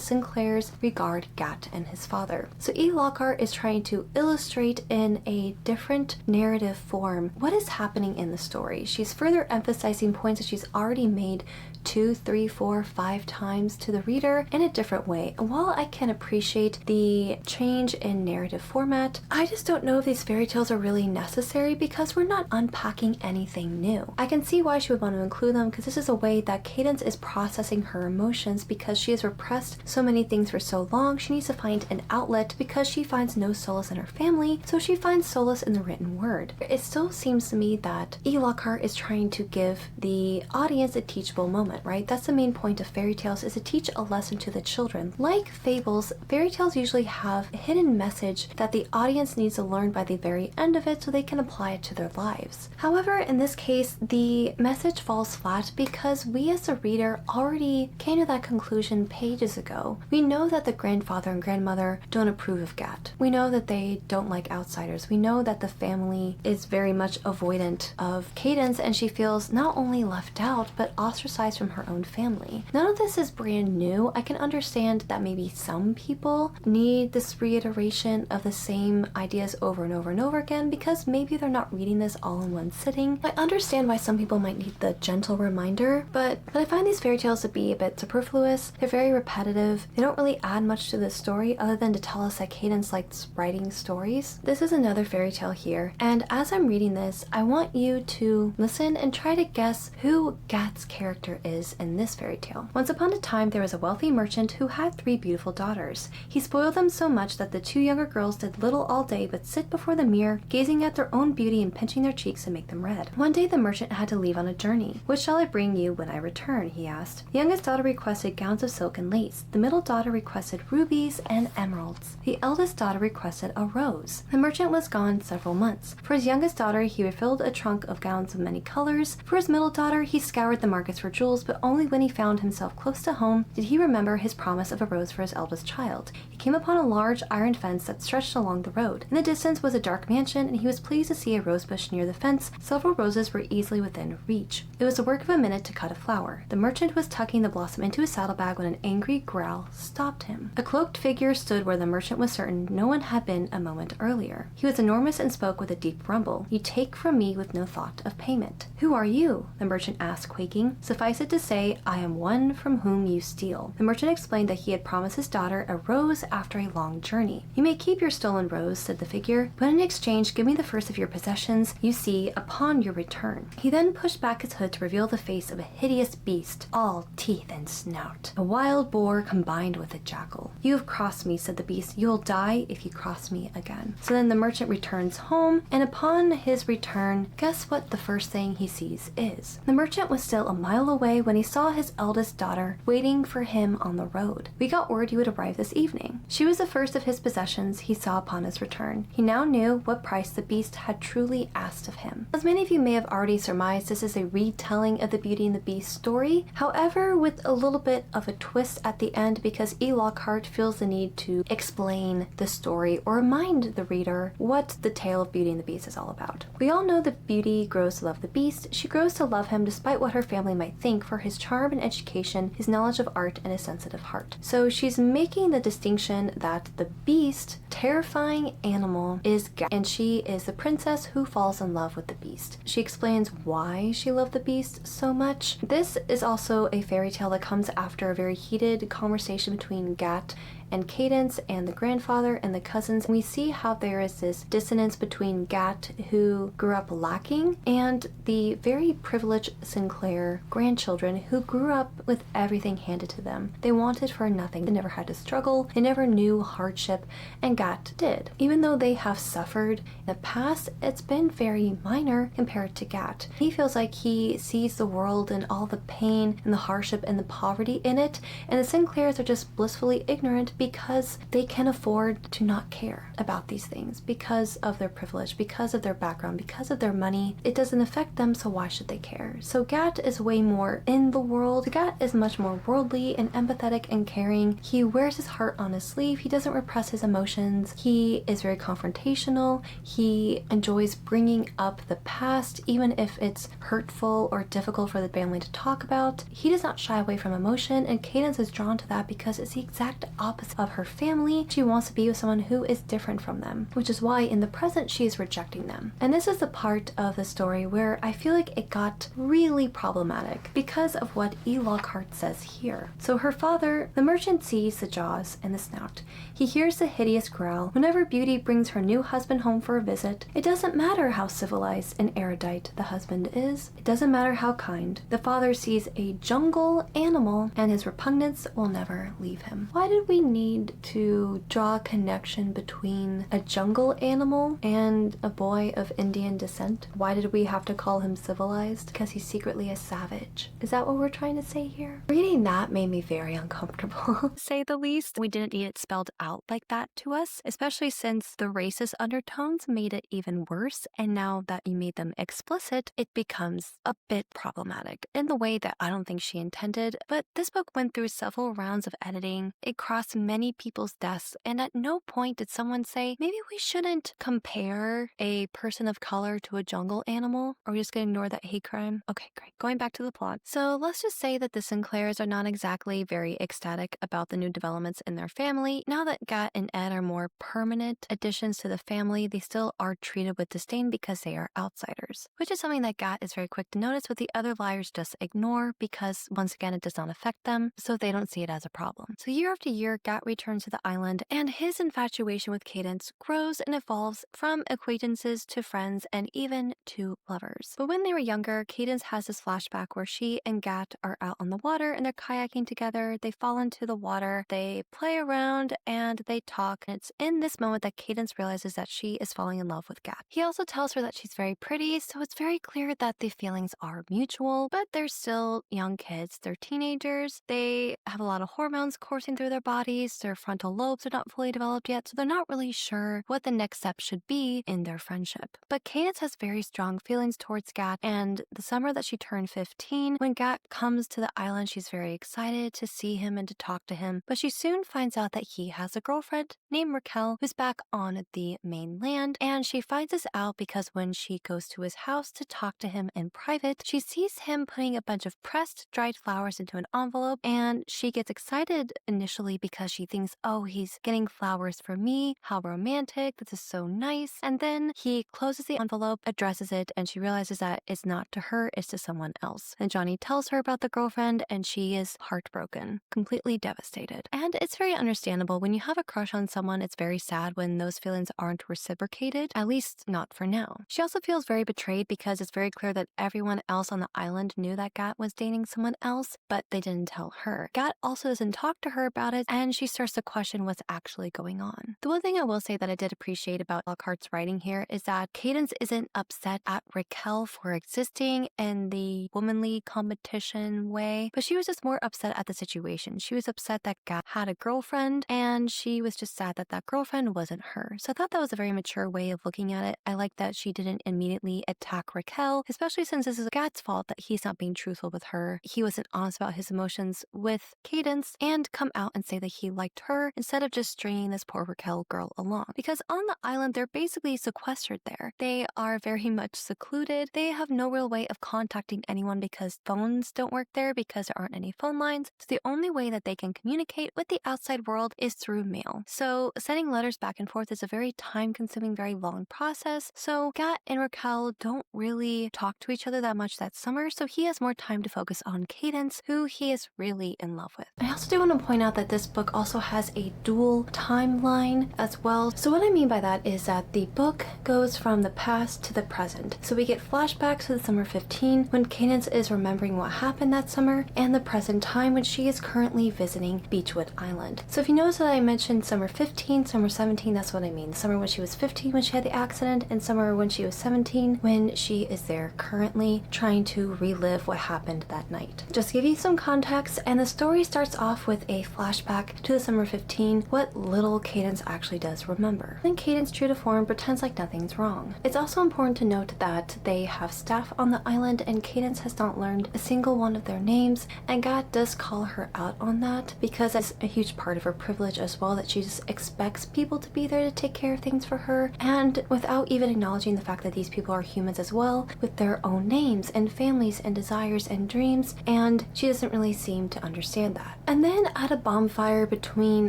Sinclairs regard Gat and his father. So E. Lockhart is trying to illustrate in a different narrative form what is happening in the story. She's further emphasizing points that she's already made 2, 3, 4, 5 times to the reader in a different way. And while I can appreciate the change in narrative format, I just don't know if these fairy tales are really necessary because we're not unpacking anything new. I can see why she would want to include them because this is a way that Cadence is processing her emotions because she has repressed so many things for so long. She needs to find an outlet because she finds no solace in her family, so she finds solace in the written word. It still seems to me that E. Lockhart is trying to give the audience a teachable moment, right? That's the main point of fairy tales, is to teach a lesson to the children. Like fables, fairy tales usually have a hidden message that the audience needs to learn by the very end of it so they can apply it to their lives. However, in this case, the message falls flat because we as the reader already came to that conclusion pages ago. We know that the grandfather and grandmother don't approve of Gat. We know that they don't like outsiders. We know that the family is very much avoidant of Cadence, and she feels not only left out but ostracized from from her own family. None of this is brand new. I can understand that maybe some people need this reiteration of the same ideas over and over and over again because maybe they're not reading this all in one sitting. I understand why some people might need the gentle reminder, but I find these fairy tales to be a bit superfluous. They're very repetitive. They don't really add much to the story other than to tell us that Cadence likes writing stories. This is another fairy tale here, and as I'm reading this, I want you to listen and try to guess who Gat's character is in this fairy tale. Once upon a time, there was a wealthy merchant who had 3 beautiful daughters. He spoiled them so much that the 2 younger girls did little all day but sit before the mirror, gazing at their own beauty and pinching their cheeks to make them red. One day, the merchant had to leave on a journey. "What shall I bring you when I return?" he asked. The youngest daughter requested gowns of silk and lace. The middle daughter requested rubies and emeralds. The eldest daughter requested a rose. The merchant was gone several months. For his youngest daughter, he refilled a trunk of gowns of many colors. For his middle daughter, he scoured the markets for jewels, but only when he found himself close to home did he remember his promise of a rose for his eldest child. He came upon a large iron fence that stretched along the road. In the distance was a dark mansion, and he was pleased to see a rose bush near the fence. Several roses were easily within reach. It was the work of a minute to cut a flower. The merchant was tucking the blossom into his saddlebag when an angry growl stopped him. A cloaked figure stood where the merchant was certain no one had been a moment earlier. He was enormous and spoke with a deep rumble. "You take from me with no thought of payment." "Who are you?" the merchant asked, quaking. "Suffice it to say, I am one from whom you steal." The merchant explained that he had promised his daughter a rose after a long journey. "You may keep your stolen rose," said the figure, "but in exchange give me the first of your possessions you see upon your return." He then pushed back his hood to reveal the face of a hideous beast, all teeth and snout. A wild boar combined with a jackal. "You have crossed me," said the beast. "You'll die if you cross me again." So then the merchant returns home, and upon his return, guess what the first thing he sees is? The merchant was still a mile away when he saw his eldest daughter waiting for him on the road. "We got word you would arrive this evening." She was the first of his possessions he saw upon his return. He now knew what price the beast had truly asked of him. As many of you may have already surmised, this is a retelling of the Beauty and the Beast story, however with a little bit of a twist at the end because E. Lockhart feels the need to explain the story or remind the reader what the tale of Beauty and the Beast is all about. We all know that Beauty grows to love the Beast. She grows to love him despite what her family might think for his charm and education, his knowledge of art, and his sensitive heart. So she's making the distinction that the Beast, terrifying animal, is Gat, and she is the princess who falls in love with the Beast. She explains why she loved the Beast so much. This is also a fairy tale that comes after a very heated conversation between Gat and Cadence and the grandfather and the cousins. We see how there is this dissonance between Gat, who grew up lacking, and the very privileged Sinclair grandchildren who grew up with everything handed to them. They wanted for nothing. They never had to struggle. They never knew hardship, and Gat did. Even though they have suffered in the past, it's been very minor compared to Gat. He feels like he sees the world and all the pain and the hardship and the poverty in it, and the Sinclairs are just blissfully ignorant because they can afford to not care about these things because of their privilege, because of their background, because of their money. It doesn't affect them, so why should they care? So Gat is way more in the world. Gat is much more worldly and empathetic and caring. He wears his heart on his sleeve. He doesn't repress his emotions. He is very confrontational. He enjoys bringing up the past, even if it's hurtful or difficult for the family to talk about. He does not shy away from emotion, and Cadence is drawn to that because it's the exact opposite of her family. She wants to be with someone who is different from them, which is why in the present she is rejecting them. And this is the part of the story where I feel like it got really problematic because of what E. Lockhart says here. So her father, the merchant, sees the jaws and the snout. He hears the hideous growl. Whenever Beauty brings her new husband home for a visit, it doesn't matter how civilized and erudite the husband is. It doesn't matter how kind. The father sees a jungle animal, and his repugnance will never leave him. Why did we need to draw a connection between a jungle animal and a boy of Indian descent? Why did we have to call him civilized? Because he's secretly a savage. Is that what we're trying to say here? Reading that made me very uncomfortable, to say the least. We didn't need it spelled out like that to us, especially since the racist undertones made it even worse, and now that you made them explicit, it becomes a bit problematic in the way that I don't think she intended. But this book went through several rounds of editing. It crossed many people's deaths, and at no point did someone say, maybe we shouldn't compare a person of color to a jungle animal, or we're just gonna ignore that hate crime. Okay, great. Going back to the plot. So let's just say that the Sinclairs are not exactly very ecstatic about the new developments in their family. Now that Gat and Ed are more permanent additions to the family, they still are treated with disdain because they are outsiders, which is something that Gat is very quick to notice, but the other liars just ignore because, once again, it does not affect them, so they don't see it as a problem. So year after year, Gat returns to the island, and his infatuation with Cadence grows and evolves from acquaintances to friends and even to lovers. But when they were younger, Cadence has this flashback where she and Gat are out on the water and they're kayaking together. They fall into the water, they play around, and they talk. And it's in this moment that Cadence realizes that she is falling in love with Gat. He also tells her that she's very pretty, so it's very clear that the feelings are mutual, but they're still young kids. They're teenagers. They have a lot of hormones coursing through their bodies. Their frontal lobes are not fully developed yet, so they're not really sure what the next step should be in their friendship. But Cadence has very strong feelings towards Gat, and the summer that she turned 15, when Gat comes to the island, she's very excited to see him and to talk to him, but she soon finds out that he has a girlfriend named Raquel who's back on the mainland, and she finds this out because when she goes to his house to talk to him in private, she sees him putting a bunch of pressed dried flowers into an envelope, and she gets excited initially because she thinks, oh, he's getting flowers for me, how romantic, this is so nice. And then he closes the envelope, addresses it, and she realizes that it's not to her, it's to someone else. And Johnny tells her about the girlfriend, and she is heartbroken, completely devastated. And it's very understandable. When you have a crush on someone, it's very sad when those feelings aren't reciprocated, at least not for now. She also feels very betrayed because it's very clear that everyone else on the island knew that Gat was dating someone else, but they didn't tell her. Gat also doesn't talk to her about it, and she starts to question what's actually going on. The one thing I will say that I did appreciate about Lockhart's writing here is that Cadence isn't upset at Raquel for existing in the womanly competition way, but she was just more upset at the situation. She was upset that Gat had a girlfriend, and she was just sad that that girlfriend wasn't her. So I thought that was a very mature way of looking at it. I like that she didn't immediately attack Raquel, especially since this is Gat's fault that he's not being truthful with her. He wasn't honest about his emotions with Cadence and come out and say that he liked her instead of just stringing this poor Raquel girl along. Because on the island, they're basically sequestered there. They are very much secluded. They have no real way of contacting anyone because phones don't work there because there aren't any phone lines. So the only way that they can communicate with the outside world is through mail. So sending letters back and forth is a very time-consuming, very long process. So Gat and Raquel don't really talk to each other that much that summer, so he has more time to focus on Cadence, who he is really in love with. I also do want to point out that this book also has a dual timeline as well. So what I mean by that is that the book goes from the past to the present. So we get flashbacks to the summer 15 when Cadence is remembering what happened that summer, and the present time when she is currently visiting Beechwood Island. So if you notice that I mentioned summer 15, summer 17, that's what I mean. Summer when she was 15 when she had the accident, and summer when she was 17 when she is there currently trying to relive what happened that night. Just to give you some context, and the story starts off with a flashback to the summer 15, what little Cadence actually does remember. Then Cadence, true to form, pretends like nothing's wrong. It's also important to note that they have staff on the island, and Cadence has not learned a single one of their names, and Gat does call her out on that because that's a huge part of her privilege as well, that she just expects people to be there to take care of things for her, and without even acknowledging the fact that these people are humans as well, with their own names and families and desires and dreams, and she doesn't really seem to understand that. And then at a bonfire between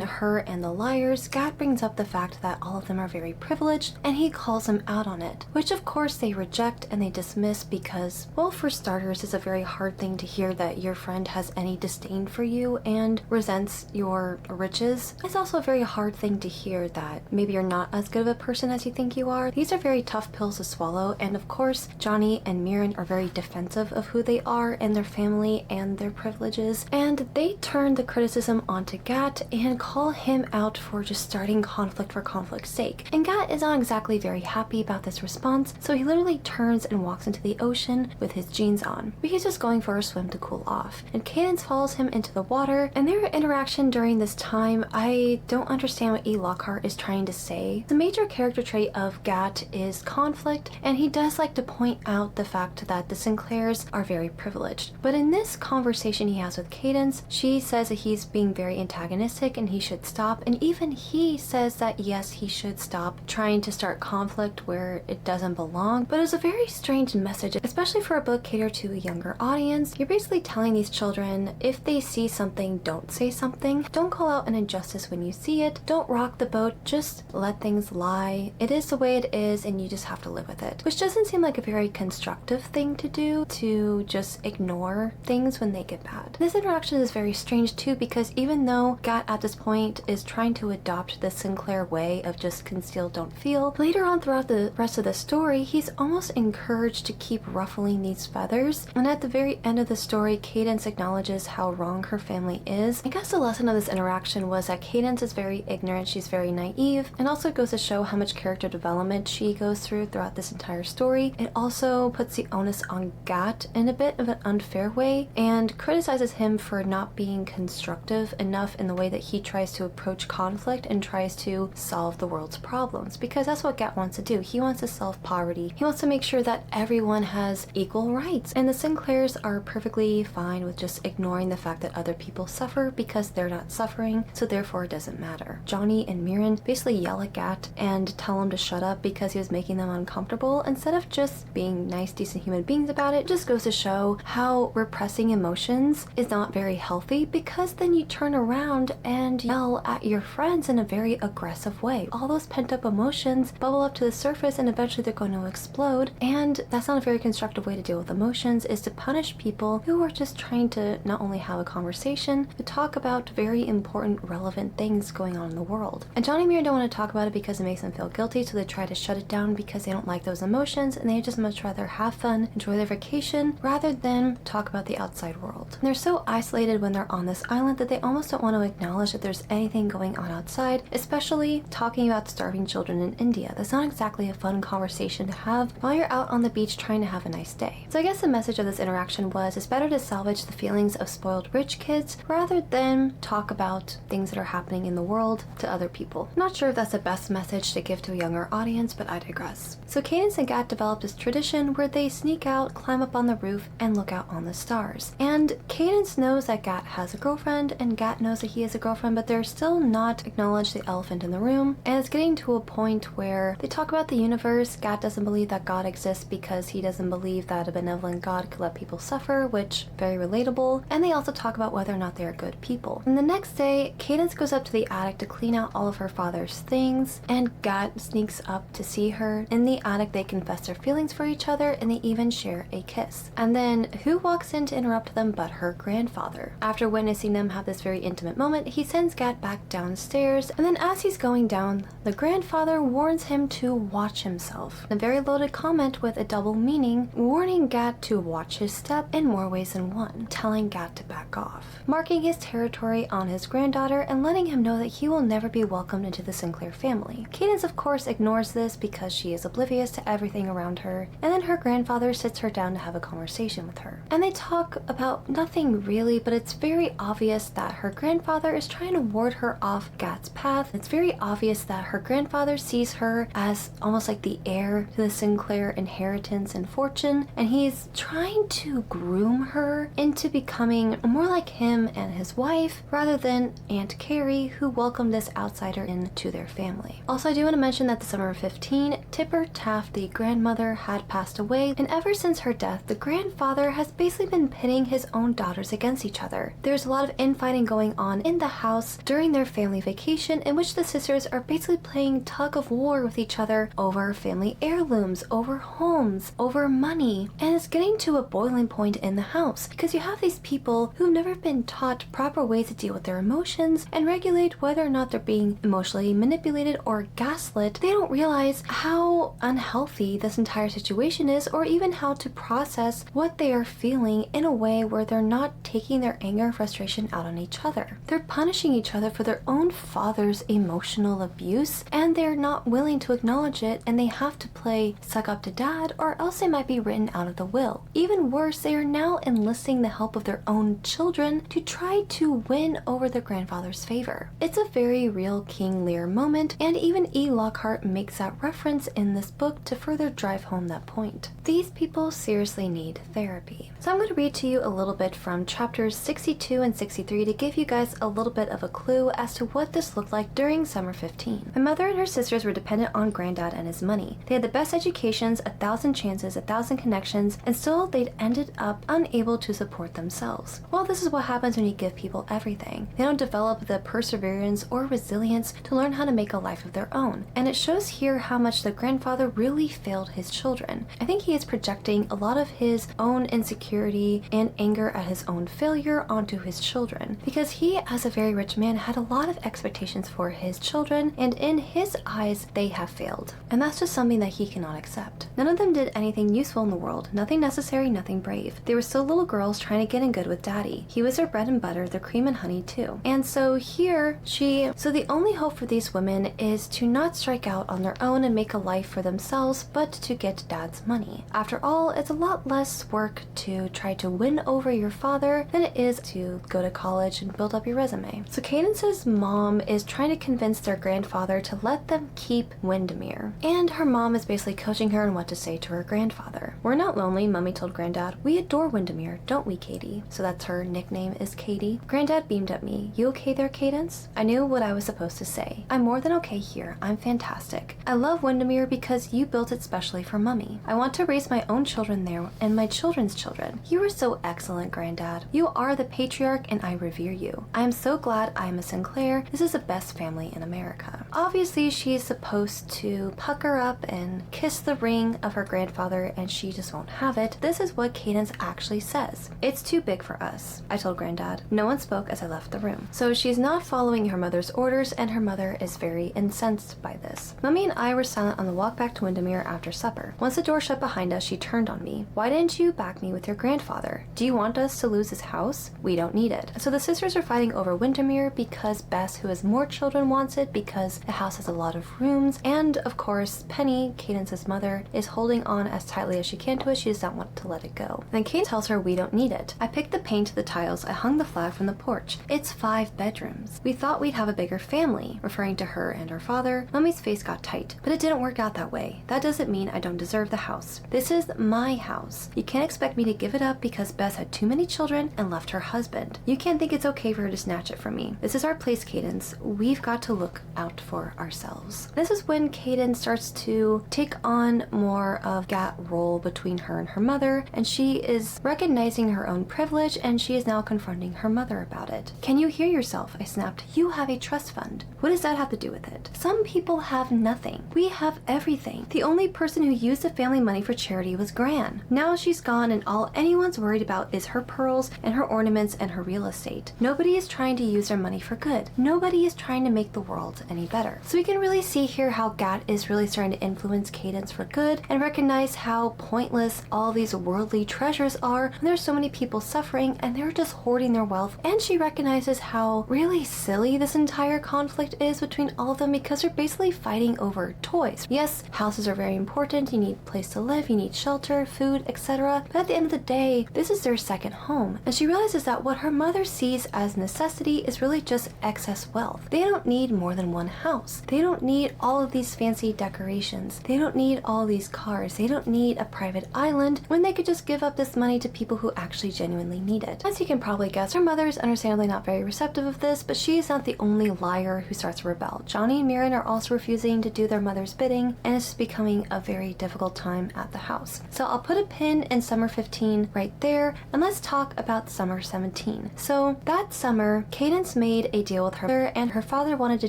her and the liars, Gat brings up the fact that all of them are very privileged, and he calls them out on it, which of course they reject and they dismiss because, well, for starters, it's a very hard thing to hear that your friend has any disdain for you and resents your riches. It's also a very hard thing to hear that maybe you're not as good of a person as you think you are. These are very tough pills to swallow, and of course Johnny and Mirren are very defensive of who they are and their family and their privileges, and they turn the criticism onto Gat and call him out for just starting conflict for conflict's sake. And Gat is not exactly very happy about this response, so he literally turns and walks into the ocean with his jeans on. But he's just going for a swim to cool off, and Cadence follows him into the water, and their interaction during this time, I don't understand what E. Lockhart is trying to say. The major character trait of Gat is conflict, and he does like to point out the fact that the Sinclairs are very privileged. But in this conversation he has with Cadence, she says that he's being very antagonistic antagonistic and he should stop, and even he says that yes, he should stop trying to start conflict where it doesn't belong. But it's a very strange message, especially for a book catered to a younger audience. You're basically telling these children, if they see something, don't say something. Don't call out an injustice when you see it. Don't rock the boat. Just let things lie. It is the way it is, and you just have to live with it. Which doesn't seem like a very constructive thing to do, to just ignore things when they get bad. This interaction is very strange too, because even though Gat at this point is trying to adopt the Sinclair way of just conceal, don't feel, later on throughout the rest of the story, he's almost encouraged to keep ruffling these feathers. And at the very end of the story, Cadence acknowledges how wrong her family is. I guess the lesson of this interaction was that Cadence is very ignorant, she's very naive, and also goes to show how much character development she goes through throughout this entire story. It also puts the onus on Gat in a bit of an unfair way and criticizes him for not being constructive enough in the way that he tries to approach conflict and tries to solve the world's problems, because that's what Gat wants to do. He wants to solve poverty. He wants to make sure that everyone has equal rights, and the Sinclairs are perfectly fine with just ignoring the fact that other people suffer because they're not suffering, so therefore it doesn't matter. Johnny and Mirren basically yell at Gat and tell him to shut up because he was making them uncomfortable instead of just being nice, decent human beings about it. It just goes to show how repressing emotions is not very healthy, because then you turn around and yell at your friends in a very aggressive way. All those pent-up emotions bubble up to the surface and eventually they're going to explode, and that's not a very constructive way to deal with emotions, is to punish people who are just trying to not only have a conversation, but talk about very important, relevant things going on in the world. And Johnny and Mirren don't want to talk about it because it makes them feel guilty, so they try to shut it down because they don't like those emotions, and they just much rather have fun, enjoy their vacation, rather than talk about the outside world. And they're so isolated when they're on this island that they almost don't want to acknowledge that there's anything going on outside, especially talking about starving children in India. That's not exactly a fun conversation to have while you're out on the beach trying to have a nice day. So I guess the message of this interaction was it's better to salvage the feelings of spoiled rich kids rather than talk about things that are happening in the world to other people. Not sure if that's the best message to give to a younger audience, but I digress. So Cadence and Gat developed this tradition where they sneak out, climb up on the roof, and look out on the stars. And Cadence knows that Gat has a girlfriend, and Gat knows that he has a girlfriend, but they're still not acknowledged the elephant in the room. And it's getting to a point where they talk about the universe. Gat doesn't believe that God exists because he doesn't believe that a benevolent God could let people suffer, which very relatable. And they also talk about whether or not they're good people. And the next day, Cadence goes up to the attic to clean out all of her father's things, and Gat sneaks up to see her. In the attic, they confess their feelings for each other, and they even share a kiss. And then who walks in to interrupt them but her grandfather? After witnessing them have this very intimate moment, he sends Gat back downstairs, and then as he's going down, the grandfather warns him to watch himself. A very loaded comment with a double meaning, warning Gat to watch his step in more ways than one, telling Gat to back off, marking his territory on his granddaughter and letting him know that he will never be welcomed into the Sinclair family. Cadence of course ignores this because she is oblivious to everything around her, and then her grandfather sits her down to have a conversation with her. And they talk about nothing really, but it's very obvious that her grandfather is trying to ward her off Gat's path. It's very obvious that her grandfather sees her as almost like the heir to the Sinclair inheritance and fortune, and he's trying to groom her into becoming more like him and his wife, rather than Aunt Carrie, who welcomed this outsider into their family. Also, I do want to mention that the summer of 15, Tipper Taft, the grandmother, had passed away, and ever since her death, the grandfather has basically been pitting his own daughters against each other. There's a lot of infighting going on in the house during their family vacation, in which the sisters are basically playing tug of war with each other over family heirlooms, over homes, over money, and it's getting to a boiling point in the house because you have these people who've never been taught proper ways to deal with their emotions and regulate whether or not they're being emotionally manipulated or gaslit. They don't realize how unhealthy this entire situation is, or even how to process what they are feeling in a way where they're not taking their anger and frustration out on each other. They're punishing each other for their own father's emotional abuse, and they're not willing to acknowledge it, and they have to play suck up to dad, or else they might be written out of the will. Even worse, they are now enlisting the help of their own children to try to win over their grandfather's favor. It's a very real King Lear moment, and even E. Lockhart makes that reference in this book to further drive home that point. These people seriously need therapy. So I'm going to read to you a little bit from chapters 62 and 63 to give you guys a little bit of a clue as to what this looked like during summer 15. My mother and her sisters were dependent on Granddad and his money. They had the best educations, 1,000 chances, 1,000 connections, and still they'd ended up unable to support themselves. Well, this is what happens when you give people everything. They don't develop the perseverance or resilience to learn how to make a life of their own. And it shows here how much the grandfather really failed his children. I think he is projecting a lot of his own insecurity and anger at his own failure onto his children, because he, as a very rich man, had a lot of expectations for his children, and in his eyes they have failed. And that's just something that he cannot accept. None of them did anything useful in the world, nothing necessary, nothing brave. They were still little girls trying to get in good with daddy. He was their bread and butter, their cream and honey too. And so here so the only hope for these women is to not strike out on their own and make a life for themselves, but to get dad's money. After all, it's a lot less work to try to win over your father than it is to go to college and build up your resume. So Cadence's mom is trying to convince their grandfather to let them keep Windermere. And her mom is basically coaching her on what to say to her grandfather. "We're not lonely," Mummy told Granddad. "We adore Windermere, don't we, Katie?" So that's her nickname, is Katie. Granddad beamed at me. "You okay there, Cadence?" I knew what I was supposed to say. "I'm more than okay here. I'm fantastic. I love Windermere because you built it specially for Mummy. I want to raise my own children there and my children's children. You are so excellent, Granddad. You are the patriarch and I revere you. I am so glad I am a Sinclair. This is the best family in America." Obviously, she's supposed to pucker up and kiss the ring of her grandfather, and she just won't have it. This is what Cadence actually says. "It's too big for us," I told Granddad. No one spoke as I left the room. So she's not following her mother's orders, and her mother is very incensed by this. Mummy and I were silent on the walk back to Windermere after supper. Once the door shut behind us, she turned on me. "Why didn't you back me with your grandfather? Do you want us to lose his house? We don't need it." So the sisters are fighting over Windermere because Bess, who has more children, wants it because the house has a lot of rooms, and of course Penny, Cadence's mother, is holding on as tightly as she can to it. She does not want to let it go. And then Cadence tells her we don't need it. I picked the paint to the tiles. I hung the flag from the porch. It's 5 bedrooms. We thought we'd have a bigger family, referring to her and her father. Mummy's face got tight, but it didn't work out that way. That doesn't mean I don't deserve the house. This is my house. You can't expect me to give it up because Bess had too many children and left her husband. You can't think it's okay for her to snatch it from me. This is our place, Cadence. We've got to look out for ourselves. This is when Cadence starts to take on more of that role between her and her mother, and she is recognizing her own privilege, and she is now confronting her mother about it. "Can you hear yourself?" I snapped. "You have a trust fund. What does that have to do with it? Some people have nothing. We have everything. The only person who used the family money for charity was Gran. Now she's gone, and all anyone's worried about is her pearls and her ornaments and her real estate. Nobody is trying to use their money for good. Nobody is trying to make the world any better." So we can really see here how Gat is really starting to influence Cadence for good, and recognize how pointless all these worldly treasures are when there's so many people suffering and they're just hoarding their wealth. And she recognizes how really silly this entire conflict is between all of them, because they're basically fighting over toys. Yes, houses are very important. You need a place to live, you need shelter, food, etc. But at the end of the day, this is their second home. And she realizes that what her mother sees as necessity is really just excess wealth. They don't need more than one house. They don't need all of these fancy decorations. They don't need all these cars. They don't need a private island when they could just give up this money to people who actually genuinely need it. As you can probably guess, her mother is understandably not very receptive of this, but she is not the only liar who starts to rebel. Johnny and Mirren are also refusing to do their mother's bidding, and it's becoming a very difficult time at the house. So I'll put a pin in summer 15 right there, and let's talk about summer 17. So that summer, Cadence made a deal with her mother, and her father wanted to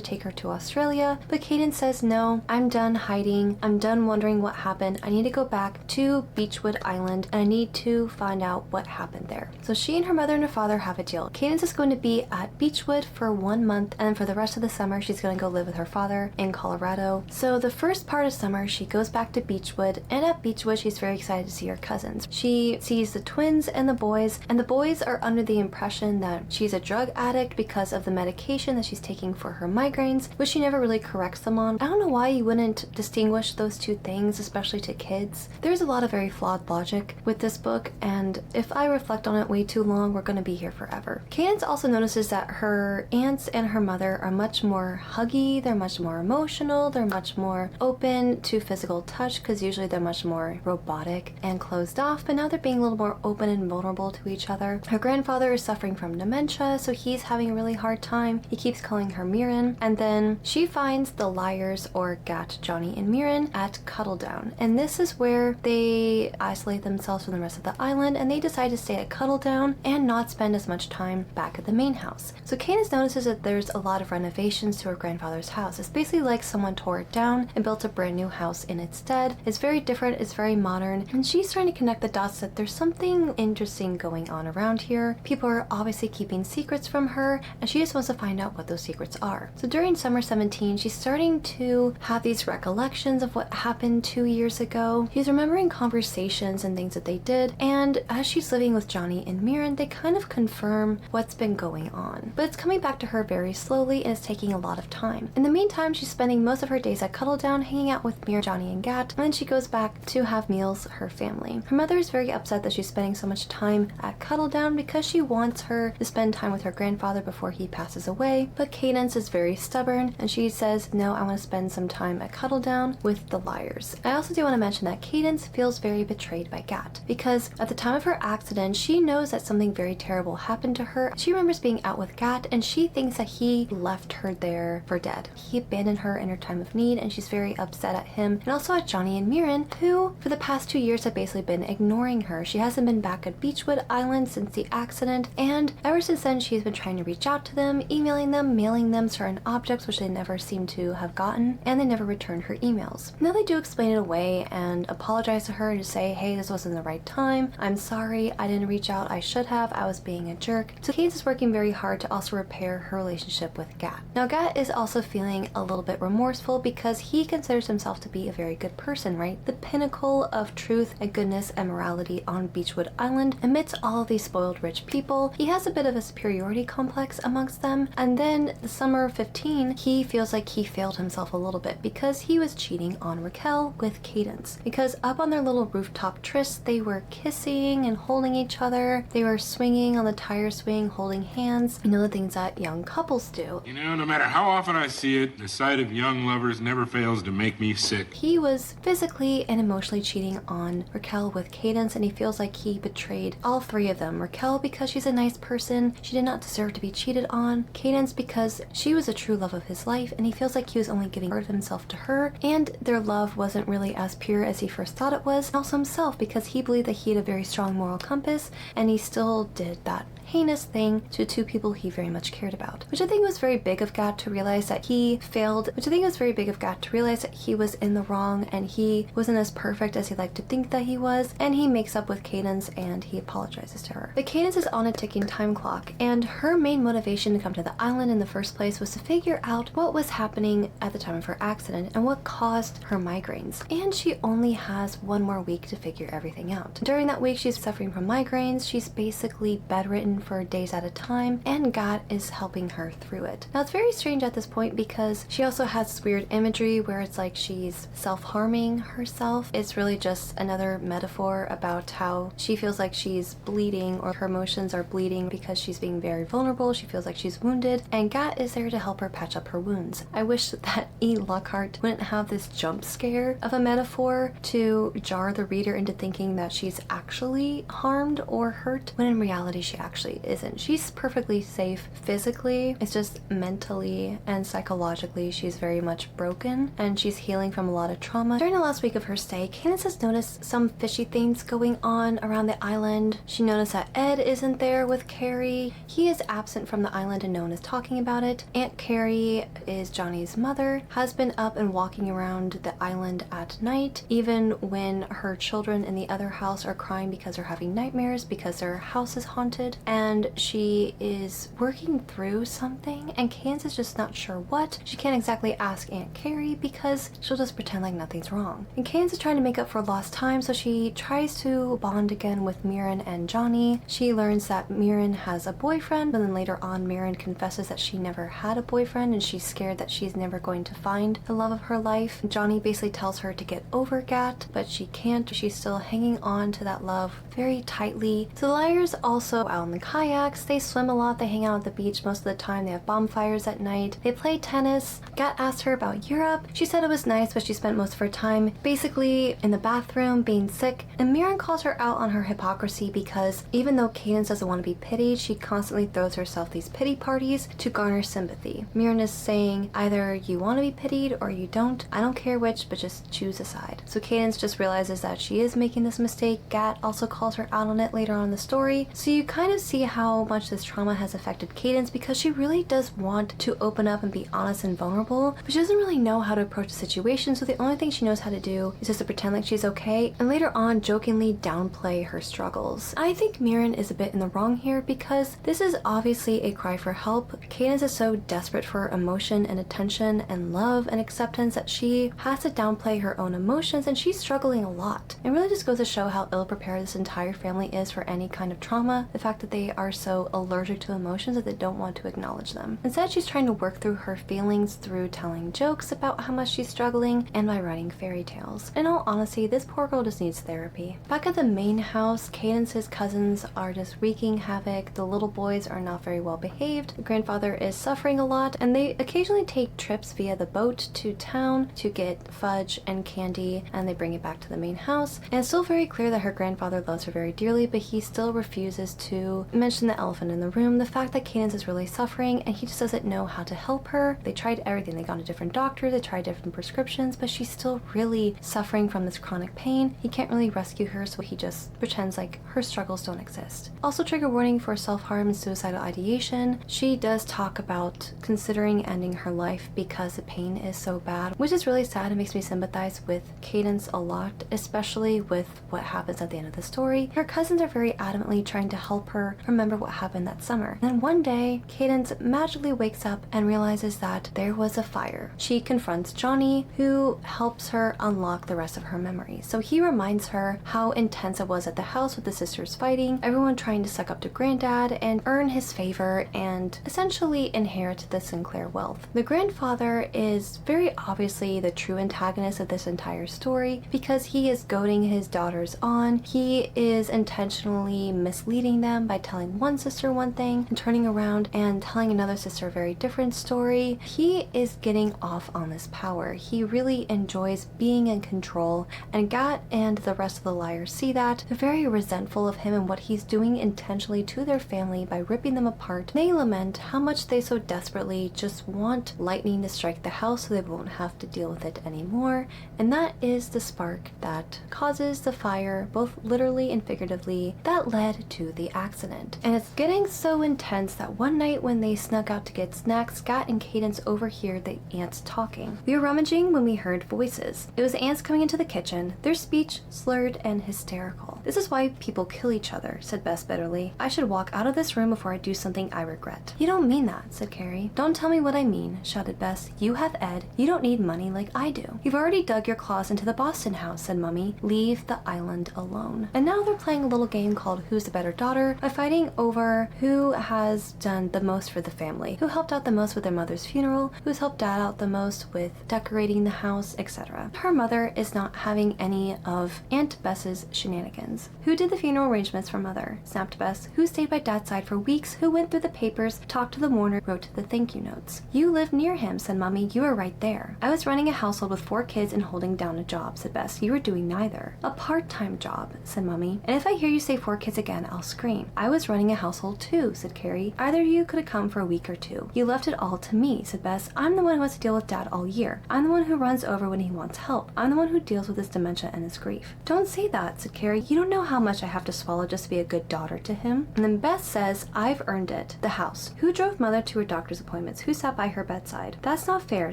take her to Australia, but Cadence says, "No, I'm done hiding. I'm done wondering what happened. I need to go back to Beechwood Island, and I need to find out what happened there." So she and her mother and her father have a deal. Cadence is going to be at Beechwood for 1 month, and then for the rest of the summer, she's going to go live with her father in Colorado. So the first part of summer, she goes back to Beechwood, and at Beechwood, she's very excited to see her cousins. She sees the twins and the boys are under the impression that she's a drug addict because of the medication that she's taking for her migraines, which she never really corrects them on. I don't know why you wouldn't distinguish those two things, especially to kids. There's a lot of very flawed logic with this book, and if I reflect on it way too long, we're going to be here forever. Cadence also notices that her aunts and her mother are much more huggy, they're much more emotional, they're much more open to physical touch, because usually they're much more robotic and closed off, but now they're being a little more open and vulnerable to each other. Her grandfather is suffering from dementia, so he he's having a really hard time. He keeps calling her Mirren, and then she finds the liars, or Gat, Johnny, and Mirren at Cuddle Down. And this is where they isolate themselves from the rest of the island, and they decide to stay at Cuddle Down and not spend as much time back at the main house. So Cadence notices that there's a lot of renovations to her grandfather's house. It's basically like someone tore it down and built a brand new house in its stead. It's very different, it's very modern, and she's trying to connect the dots that there's something interesting going on around here. People are obviously keeping secrets from her, and she just wants to find out what those secrets are. So during summer 17, she's starting to have these recollections of what happened 2 years ago. She's remembering conversations and things that they did, and as she's living with Johnny and Mirren, they kind of confirm what's been going on. But it's coming back to her very slowly, and it's taking a lot of time. In the meantime, she's spending most of her days at Cuddle Down, hanging out with Mirren, Johnny, and Gat, and then she goes back to have meals with her family. Her mother is very upset that she's spending so much time at Cuddle Down because she wants her to spend time with her grandfather before he passes away, but Cadence is very stubborn, and she says, no, I want to spend some time at Cuddle Down with the liars. I also do want to mention that Cadence feels very betrayed by Gat, because at the time of her accident, she knows that something very terrible happened to her. She remembers being out with Gat, and she thinks that he left her there for dead. He abandoned her in her time of need, and she's very upset at him, and also at Johnny and Mirren, who for the past 2 years have basically been ignoring her. She hasn't been back at Beechwood Island since the accident, and ever since then she's been trying to reach out to them, emailing them, mailing them certain objects which they never seem to have gotten, and they never returned her emails. Now they do explain it away and apologize to her and just say, hey, this wasn't the right time, I'm sorry, I didn't reach out, I should have, I was being a jerk. So Cadence is working very hard to also repair her relationship with Gat. Now Gat is also feeling a little bit remorseful because he considers himself to be a very good person, right? The pinnacle of truth and goodness and morality on Beechwood Island. Amidst all of these spoiled rich people, he has a bit of a superiority complex amongst them, and then the summer of 15, he feels like he failed himself a little bit because he was cheating on Raquel with Cadence. Because up on their little rooftop tryst, they were kissing and holding each other, they were swinging on the tire swing, holding hands, you know, the things that young couples do. You know, no matter how often I see it, the sight of young lovers never fails to make me sick. He was physically and emotionally cheating on Raquel with Cadence, and he feels like he betrayed all three of them. Raquel because she's a nice person, she did not deserve to be cheated on. Cadence because she was a true love of his life, and he feels like he was only giving part of himself to her, and their love wasn't really as pure as he first thought it was. And also himself, because he believed that he had a very strong moral compass, and he still did that heinous thing to two people he very much cared about. Which I think was very big of Gat to realize that he failed, which I think was very big of Gat to realize that he was in the wrong and he wasn't as perfect as he liked to think that he was, and he makes up with Cadence and he apologizes to her. But Cadence is on a ticking time clock, and her main motivation to come to the island in the first place was to figure out what was happening at the time of her accident and what caused her migraines. And she only has 1 more week to figure everything out. During that week, she's suffering from migraines, she's basically bedridden for days at a time, and Gat is helping her through it. Now it's very strange at this point because she also has this weird imagery where it's like she's self-harming herself. It's really just another metaphor about how she feels like she's bleeding, or her emotions are bleeding because she's being very vulnerable, she feels like she's wounded, and Gat is there to help her patch up her wounds. I wish that E. Lockhart wouldn't have this jump scare of a metaphor to jar the reader into thinking that she's actually harmed or hurt, when in reality she actually isn't. She's perfectly safe physically, it's just mentally and psychologically she's very much broken, and she's healing from a lot of trauma. During the last week of her stay, Cadence has noticed some fishy things going on around the island. She noticed that Ed isn't there with Carrie. He is absent from the island and no one is talking about it. Aunt Carrie is Johnny's mother, has been up and walking around the island at night, even when her children in the other house are crying because they're having nightmares because their house is haunted, and she is working through something, and Cadence is just not sure what. She can't exactly ask Aunt Carrie because she'll just pretend like nothing's wrong. And Cadence is trying to make up for lost time, so she tries to bond again with Mirren and Johnny. She learns that Mirren has a boyfriend, but then later on Mirren confesses that she never had a boyfriend and she's scared that she's never going to find the love of her life. Johnny basically tells her to get over Gat, but she can't. She's still hanging on to that love very tightly. So the liars also out in the kayaks, they swim a lot, they hang out at the beach most of the time, they have bonfires at night, they play tennis. Gat asked her about Europe. She said it was nice, but she spent most of her time basically in the bathroom being sick. And Mirren calls her out on her hypocrisy because even though Cadence doesn't want to be pitied, she constantly throws herself these pity parties to garner sympathy. Mirren is saying either you want to be pitied or you don't. I don't care which, but just choose a side. So Cadence just realizes that she is making this mistake. Gat also calls her out on it later on in the story. So you kind of see how much this trauma has affected Cadence because she really does want to open up and be honest and vulnerable, but she doesn't really know how to approach the situation, so the only thing she knows how to do is just to pretend like she's okay and later on jokingly downplay her struggles. I think Mirren is a bit in the wrong here because this is obviously a cry for help. Cadence is so desperate for emotion and attention and love and acceptance that she has to downplay her own emotions, and she's struggling a lot. It really just goes to show how ill-prepared this entire family is for any kind of trauma, the fact that they are so allergic to emotions that they don't want to acknowledge them. Instead, she's trying to work through her feelings through telling jokes about how much she's struggling and by writing fairy tales. In all honesty, this poor girl just needs therapy. Back at the main house, Cadence's cousins are just wreaking havoc. The little boys are not very well behaved. The grandfather is suffering a lot, and they occasionally take trips via the boat to town to get fudge and candy, and they bring it back to the main house. And it's still very clear that her grandfather loves her very dearly, but he still refuses to mention the elephant in the room, the fact that Cadence is really suffering and he just doesn't know how to help her. They tried everything. They got a different doctor, they tried different prescriptions, but she's still really suffering from this chronic pain. He can't really rescue her, so he just pretends like her struggles don't exist. Also, trigger warning for self-harm and suicidal ideation. She does talk about considering ending her life because the pain is so bad, which is really sad. It makes me sympathize with Cadence a lot, especially with what happens at the end of the story. Her cousins are very adamantly trying to help her remember what happened that summer. Then one day, Cadence magically wakes up and realizes that there was a fire. She confronts Johnny, who helps her unlock the rest of her memories. So he reminds her how intense it was at the house with the sisters fighting, everyone trying to suck up to Granddad and earn his favor and essentially inherit the Sinclair wealth. The grandfather is very obviously the true antagonist of this entire story because he is goading his daughters on. He is intentionally misleading them by telling one sister one thing and turning around and telling another sister a very different story. He is getting off on this power. He really enjoys being in control, and Gat and the rest of the liars see that. They're very resentful of him and what he's doing intentionally to their family by ripping them apart. They lament how much they so desperately just want lightning to strike the house so they won't have to deal with it anymore, and that is the spark that causes the fire, both literally and figuratively, that led to the accident. And it's getting so intense that one night when they snuck out to get snacks, Gat and Cadence overhear the ants talking. We were rummaging when we heard voices. It was ants coming into the kitchen, their speech slurred and hysterical. This is why people kill each other, said Bess bitterly. I should walk out of this room before I do something I regret. You don't mean that, said Carrie. Don't tell me what I mean, shouted Bess. You have Ed. You don't need money like I do. You've already dug your claws into the Boston house, said Mummy. Leave the island alone. And now they're playing a little game called Who's the Better Daughter by fighting over who has done the most for the family, who helped out the most with their mother's funeral, who's helped Dad out the most with decorating the house, etc. Her mother is not having any of Aunt Bess's shenanigans. Who did the funeral arrangements for Mother? Snapped Bess. Who stayed by Dad's side for weeks, who went through the papers, talked to the mourner, wrote the thank you notes. You live near him, said Mummy. You were right there. I was running a household with 4 kids and holding down a job, said Bess. You were doing neither. A part-time job, said Mummy. And if I hear you say 4 kids again, I'll scream. I was running a household too, said Carrie. Either of you could have come for a week or 2. You left it all to me, said Bess. I'm the one who has to deal with Dad all year. I'm the one who runs over when he wants help. I'm the one who deals with his dementia and his grief. Don't say that, said Carrie. You don't know how much I have to swallow just to be a good daughter to him. And then Bess says, I've earned it. The house. Who drove Mother to her doctor's appointments? Who sat by her bedside? That's not fair,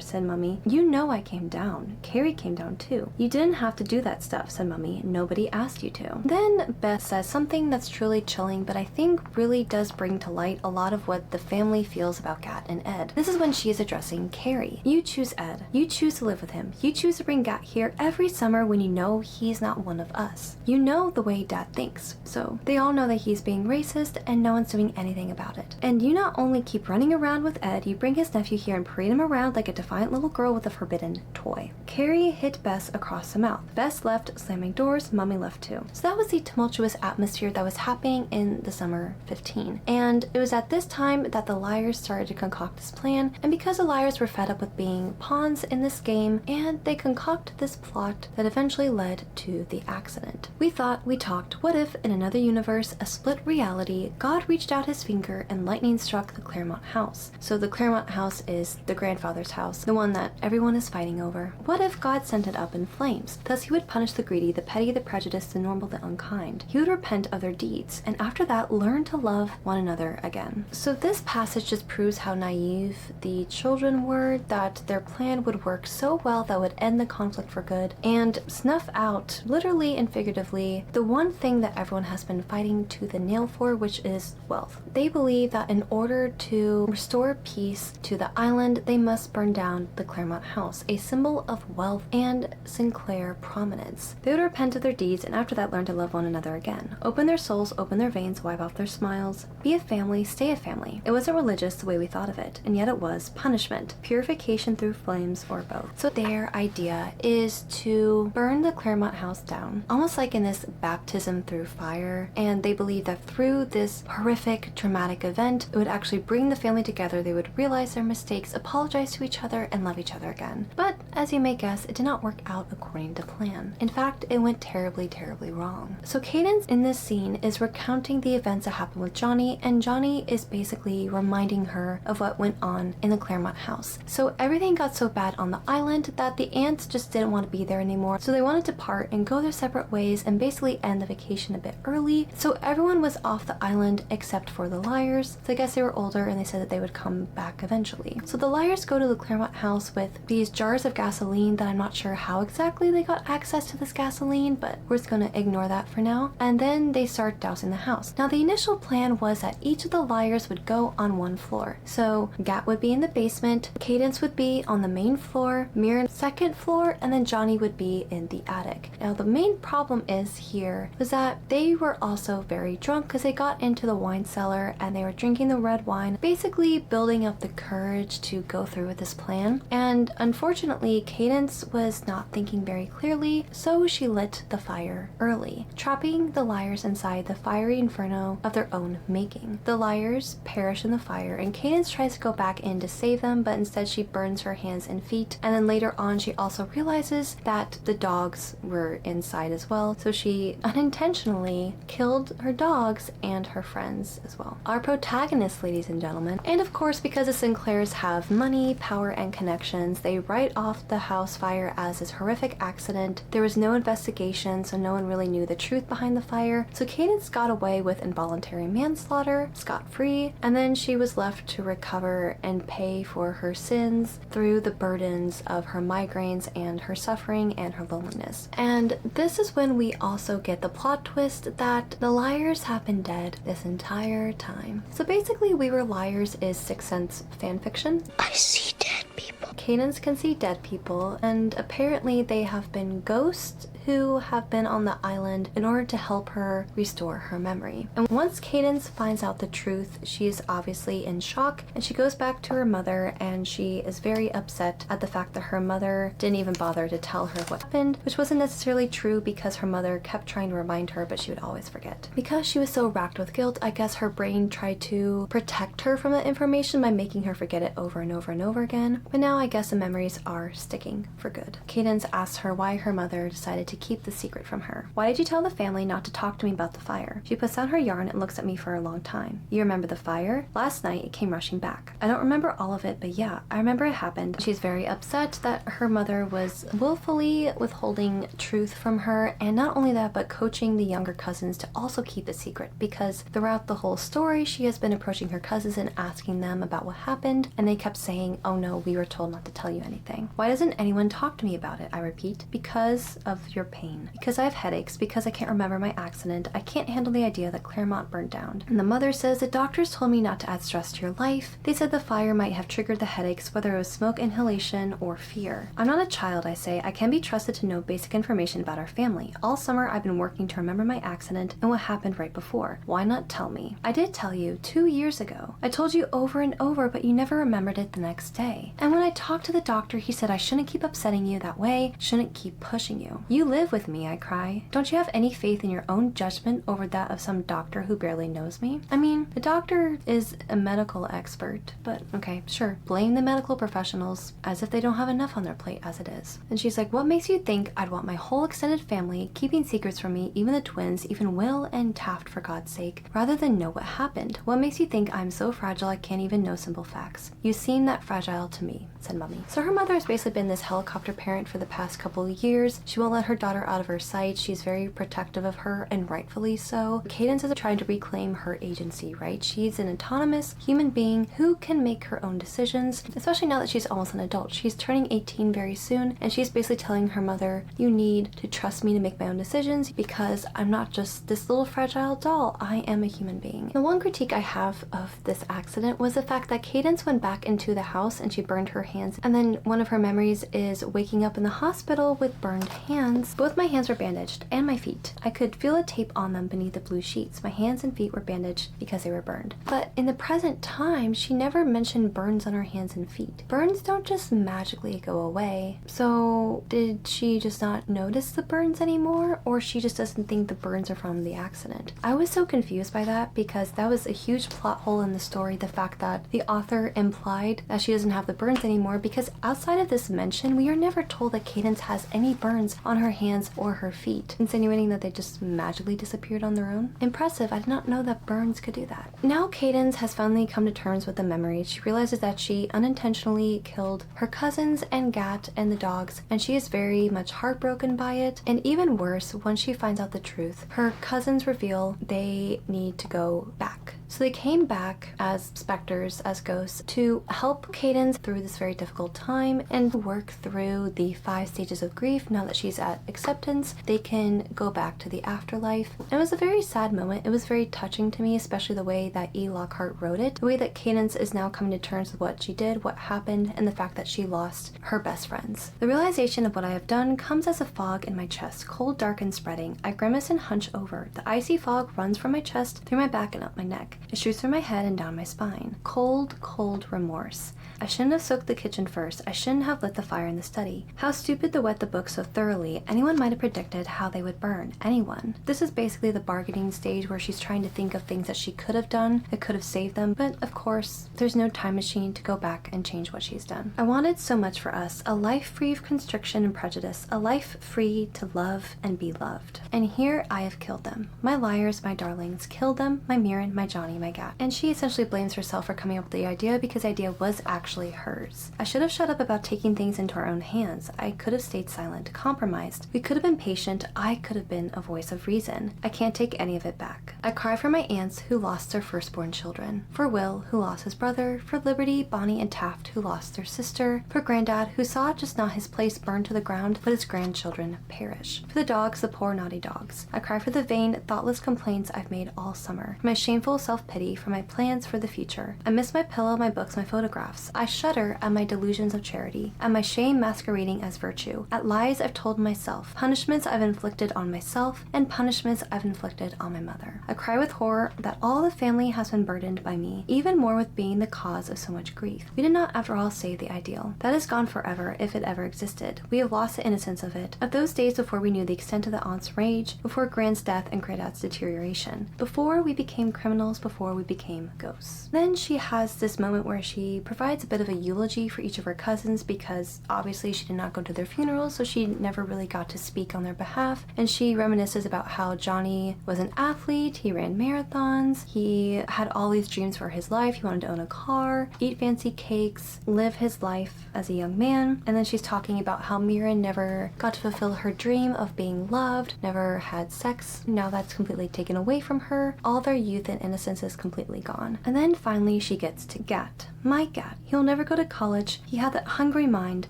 said Mummy. You know I came down. Carrie came down too. You didn't have to do that stuff, said Mummy. Nobody asked you to. Then Beth says something that's truly chilling, but I think really does bring to light a lot of what the family feels about Gat and Ed. This is when she is addressing Carrie. You choose Ed. You choose to live with him. You choose to bring Gat here every summer when you know he's not one of us. You know the way Dad thinks. So they all know that he's being racist and no one's doing anything about it. And you not only keep running around with Ed, you bring his nephew here and parade him around like a defiant little girl with a forbidden toy. Carrie hit Bess across the mouth. Bess left, slamming doors. Mommy left too. So that was the tumultuous atmosphere that was happening in the summer 15. And it was at this time that the liars started to concoct this plan, and because the liars were fed up with being pawns in this game, and they concocted this plot that eventually led to the accident. We thought, we talked, what if in another universe, a split reality, God reached out his finger and lightning struck the Claremont house. So the Claremont house is the grandfather's house, the one that everyone is fighting over. What if God sent it up in flames? Thus he would punish the greedy, the petty, the prejudiced, the normal, the unkind. He would repent of their deeds, and after that learn to love one another again. So this passage just proves how naive the children were, that their plan would work so well that would end the conflict for good and snuff out, literally and figuratively, the one thing that everyone has been fighting tooth and nail for, which is wealth. They believe that in order to restore peace to the island, they must burn down the Claremont house, a symbol of wealth and Sinclair prominence. They would repent of their deeds and after that learn to love one another again. Open their souls, open their veins, wipe off their smiles. Be a family, stay a family. It wasn't religious the way we thought of it, and yet it was punishment, purification through flames, or both. So their idea is to burn the Claremont house down, almost like in this baptism through fire, and they believe that through this horrific, traumatic event, it would actually bring the family together, they would realize their mistakes, apologize to each other, and love each other again. But, as you may guess, it did not work out according to plan. In fact, it went terribly, terribly wrong. So Cadence in this scene is recounting the events that happened with Johnny, and Johnny is basically reminding her of what went on in the Claremont house. So everything got so bad on the island that the aunts just didn't want to be there anymore, so they wanted to part and go their separate ways and basically end the vacation a bit early. So everyone was off the island except for the liars. So I guess they were older and they said that they would come back eventually. So the liars go to the Claremont house with these jars of gasoline that I'm not sure how exactly they got access to this gasoline, but we're just gonna ignore that for now. And then they start dousing the house. Now the initial plan was that each of the liars would go on one floor. So Gat would be in the basement, Cadence would be on the main floor, Mirren second floor, and then Johnny would be in the attic. Now the main problem is here was that they were also very drunk because they got into the wine cellar and they were drinking the red wine, basically building up the courage to go through with this plan. And unfortunately, Cadence was not thinking very clearly, so she lit the fire early, trapping the liars inside the fiery inferno of their own making. The liars perish in the fire and Cadence tries to go back in to save them, but instead she burns her hands and feet, and then later on she also realizes that the dogs were inside as well, so she unintentionally killed her dogs and her friends as well. Our protagonists, ladies and gentlemen. And of course, because the Sinclairs have money, power, and connections, they write off the house fire as this horrific accident. There was no investigation, so no one really knew the truth behind the fire. So Cadence got away with involuntary manslaughter, scot-free, and then she was left to recover and pay for her sins through the burdens of her migraines and her suffering and her loneliness. And this is when we also get the plot twist that the liars have been dead this entire time. So basically, We Were Liars is Sixth Sense fanfiction. I see dead people. Cadence can see dead people, and apparently they have been ghosts who have been on the island in order to help her restore her memory. And once Cadence finds out the truth, she is obviously in shock, and she goes back to her mother, and she is very upset at the fact that her mother didn't even bother to tell her what happened, which wasn't necessarily true because her mother kept trying to remind her, but she would always forget. Because she was so racked with guilt, I guess her brain tried to protect her from that information by making her forget it over and over and over again, but now I guess the memories are sticking for good. Cadence asks her why her mother decided to keep the secret from her. Why did you tell the family not to talk to me about the fire? She puts down her yarn and looks at me for a long time. You remember the fire? Last night it came rushing back. I don't remember all of it, but yeah, I remember it happened. She's very upset that her mother was willfully withholding truth from her, and not only that, but coaching the younger cousins to also keep the secret, because throughout the whole story she has been approaching her cousins and asking them about what happened, and they kept saying, oh no, we were told not to tell you anything. Why doesn't anyone talk to me about it? I repeat, because of your pain. Because I have headaches, because I can't remember my accident, I can't handle the idea that Claremont burned down. And the mother says the doctors told me not to add stress to your life. They said the fire might have triggered the headaches, whether it was smoke inhalation or fear. I'm not a child, I say. I can be trusted to know basic information about our family. All summer I've been working to remember my accident and what happened right before. Why not tell me? I did tell you 2 years ago. I told you over and over, but you never remembered it the next day. And when I talked to the doctor, he said I shouldn't keep upsetting you that way, shouldn't keep pushing you. You live with me, I cry. Don't you have any faith in your own judgment over that of some doctor who barely knows me? I mean, the doctor is a medical expert, but okay, sure. Blame the medical professionals as if they don't have enough on their plate as it is. And she's like, what makes you think I'd want my whole extended family keeping secrets from me, even the twins, even Will and Taft for God's sake, rather than know what happened? What makes you think I'm so fragile I can't even know simple facts? You seem that fragile to me, said Mummy. So her mother has basically been this helicopter parent for the past couple of years. She won't let her daughter out of her sight. She's very protective of her, and rightfully so. Cadence is trying to reclaim her agency, right? She's an autonomous human being who can make her own decisions, especially now that she's almost an adult. She's turning 18 very soon, and she's basically telling her mother, you need to trust me to make my own decisions because I'm not just this little fragile doll. I am a human being. The one critique I have of this accident was the fact that Cadence went back into the house and she burned her hands, and then one of her memories is waking up in the hospital with burned hands. Both my hands were bandaged, and my feet. I could feel the tape on them beneath the blue sheets. My hands and feet were bandaged because they were burned. But in the present time, she never mentioned burns on her hands and feet. Burns don't just magically go away. So did she just not notice the burns anymore, or she just doesn't think the burns are from the accident? I was so confused by that because that was a huge plot hole in the story, the fact that the author implied that she doesn't have the burns anymore, because outside of this mention, we are never told that Cadence has any burns on her hands or her feet, insinuating that they just magically disappeared on their own. Impressive. I did not know that burns could do that. Now Cadence has finally come to terms with the memories. She realizes that she unintentionally killed her cousins and Gat and the dogs, and she is very much heartbroken by it. And even worse, once she finds out the truth, her cousins reveal they need to go back. So they came back as specters, as ghosts, to help Cadence through this very difficult time and work through the 5 stages of grief. Now that she's at acceptance, they can go back to the afterlife. It was a very sad moment. It was very touching to me, especially the way that E. Lockhart wrote it. The way that Cadence is now coming to terms with what she did, what happened, and the fact that she lost her best friends. The realization of what I have done comes as a fog in my chest, cold, dark, and spreading. I grimace and hunch over. The icy fog runs from my chest, through my back, and up my neck. It shoots through my head and down my spine. Cold, cold remorse. I shouldn't have soaked the kitchen first. I shouldn't have lit the fire in the study. How stupid to wet the book so thoroughly. Anyone might have predicted how they would burn. Anyone. This is basically the bargaining stage where she's trying to think of things that she could have done that could have saved them, but of course, there's no time machine to go back and change what she's done. I wanted so much for us. A life free of constriction and prejudice. A life free to love and be loved. And here I have killed them. My liars, my darlings. Killed them. My Mirren, my Johnny, my Gat. And she essentially blames herself for coming up with the idea because the idea was actually hers. I should have shut up about taking things into our own hands. I could have stayed silent, compromised. We could have been patient. I could have been a voice of reason. I can't take any of it back. I cry for my aunts who lost their firstborn children. For Will, who lost his brother. For Liberty, Bonnie, and Taft, who lost their sister. For Granddad, who saw just not his place burned to the ground, but his grandchildren perish. For the dogs, the poor naughty dogs. I cry for the vain, thoughtless complaints I've made all summer. For my shameful self-pity, for my plans for the future. I miss my pillow, my books, my photographs. I shudder at my delusions of charity, at my shame masquerading as virtue, at lies I've told myself, punishments I've inflicted on myself, and punishments I've inflicted on my mother. I cry with horror that all the family has been burdened by me, even more with being the cause of so much grief. We did not, after all, save the ideal. That is gone forever, if it ever existed. We have lost the innocence of it, of those days before we knew the extent of the aunt's rage, before Grand's death and Granddad's deterioration, before we became criminals, before we became ghosts. Then she has this moment where she provides a bit of a eulogy for each of her cousins because obviously she did not go to their funerals, so she never really got to speak on their behalf. And she reminisces about how Johnny was an athlete, he ran marathons, he had all these dreams for his life, he wanted to own a car, eat fancy cakes, live his life as a young man. And then she's talking about how Mirren never got to fulfill her dream of being loved, never had sex. Now that's completely taken away from her. All their youth and innocence is completely gone. And then finally she gets to Gat. My Gat. He'll never go to college. He had that hungry mind,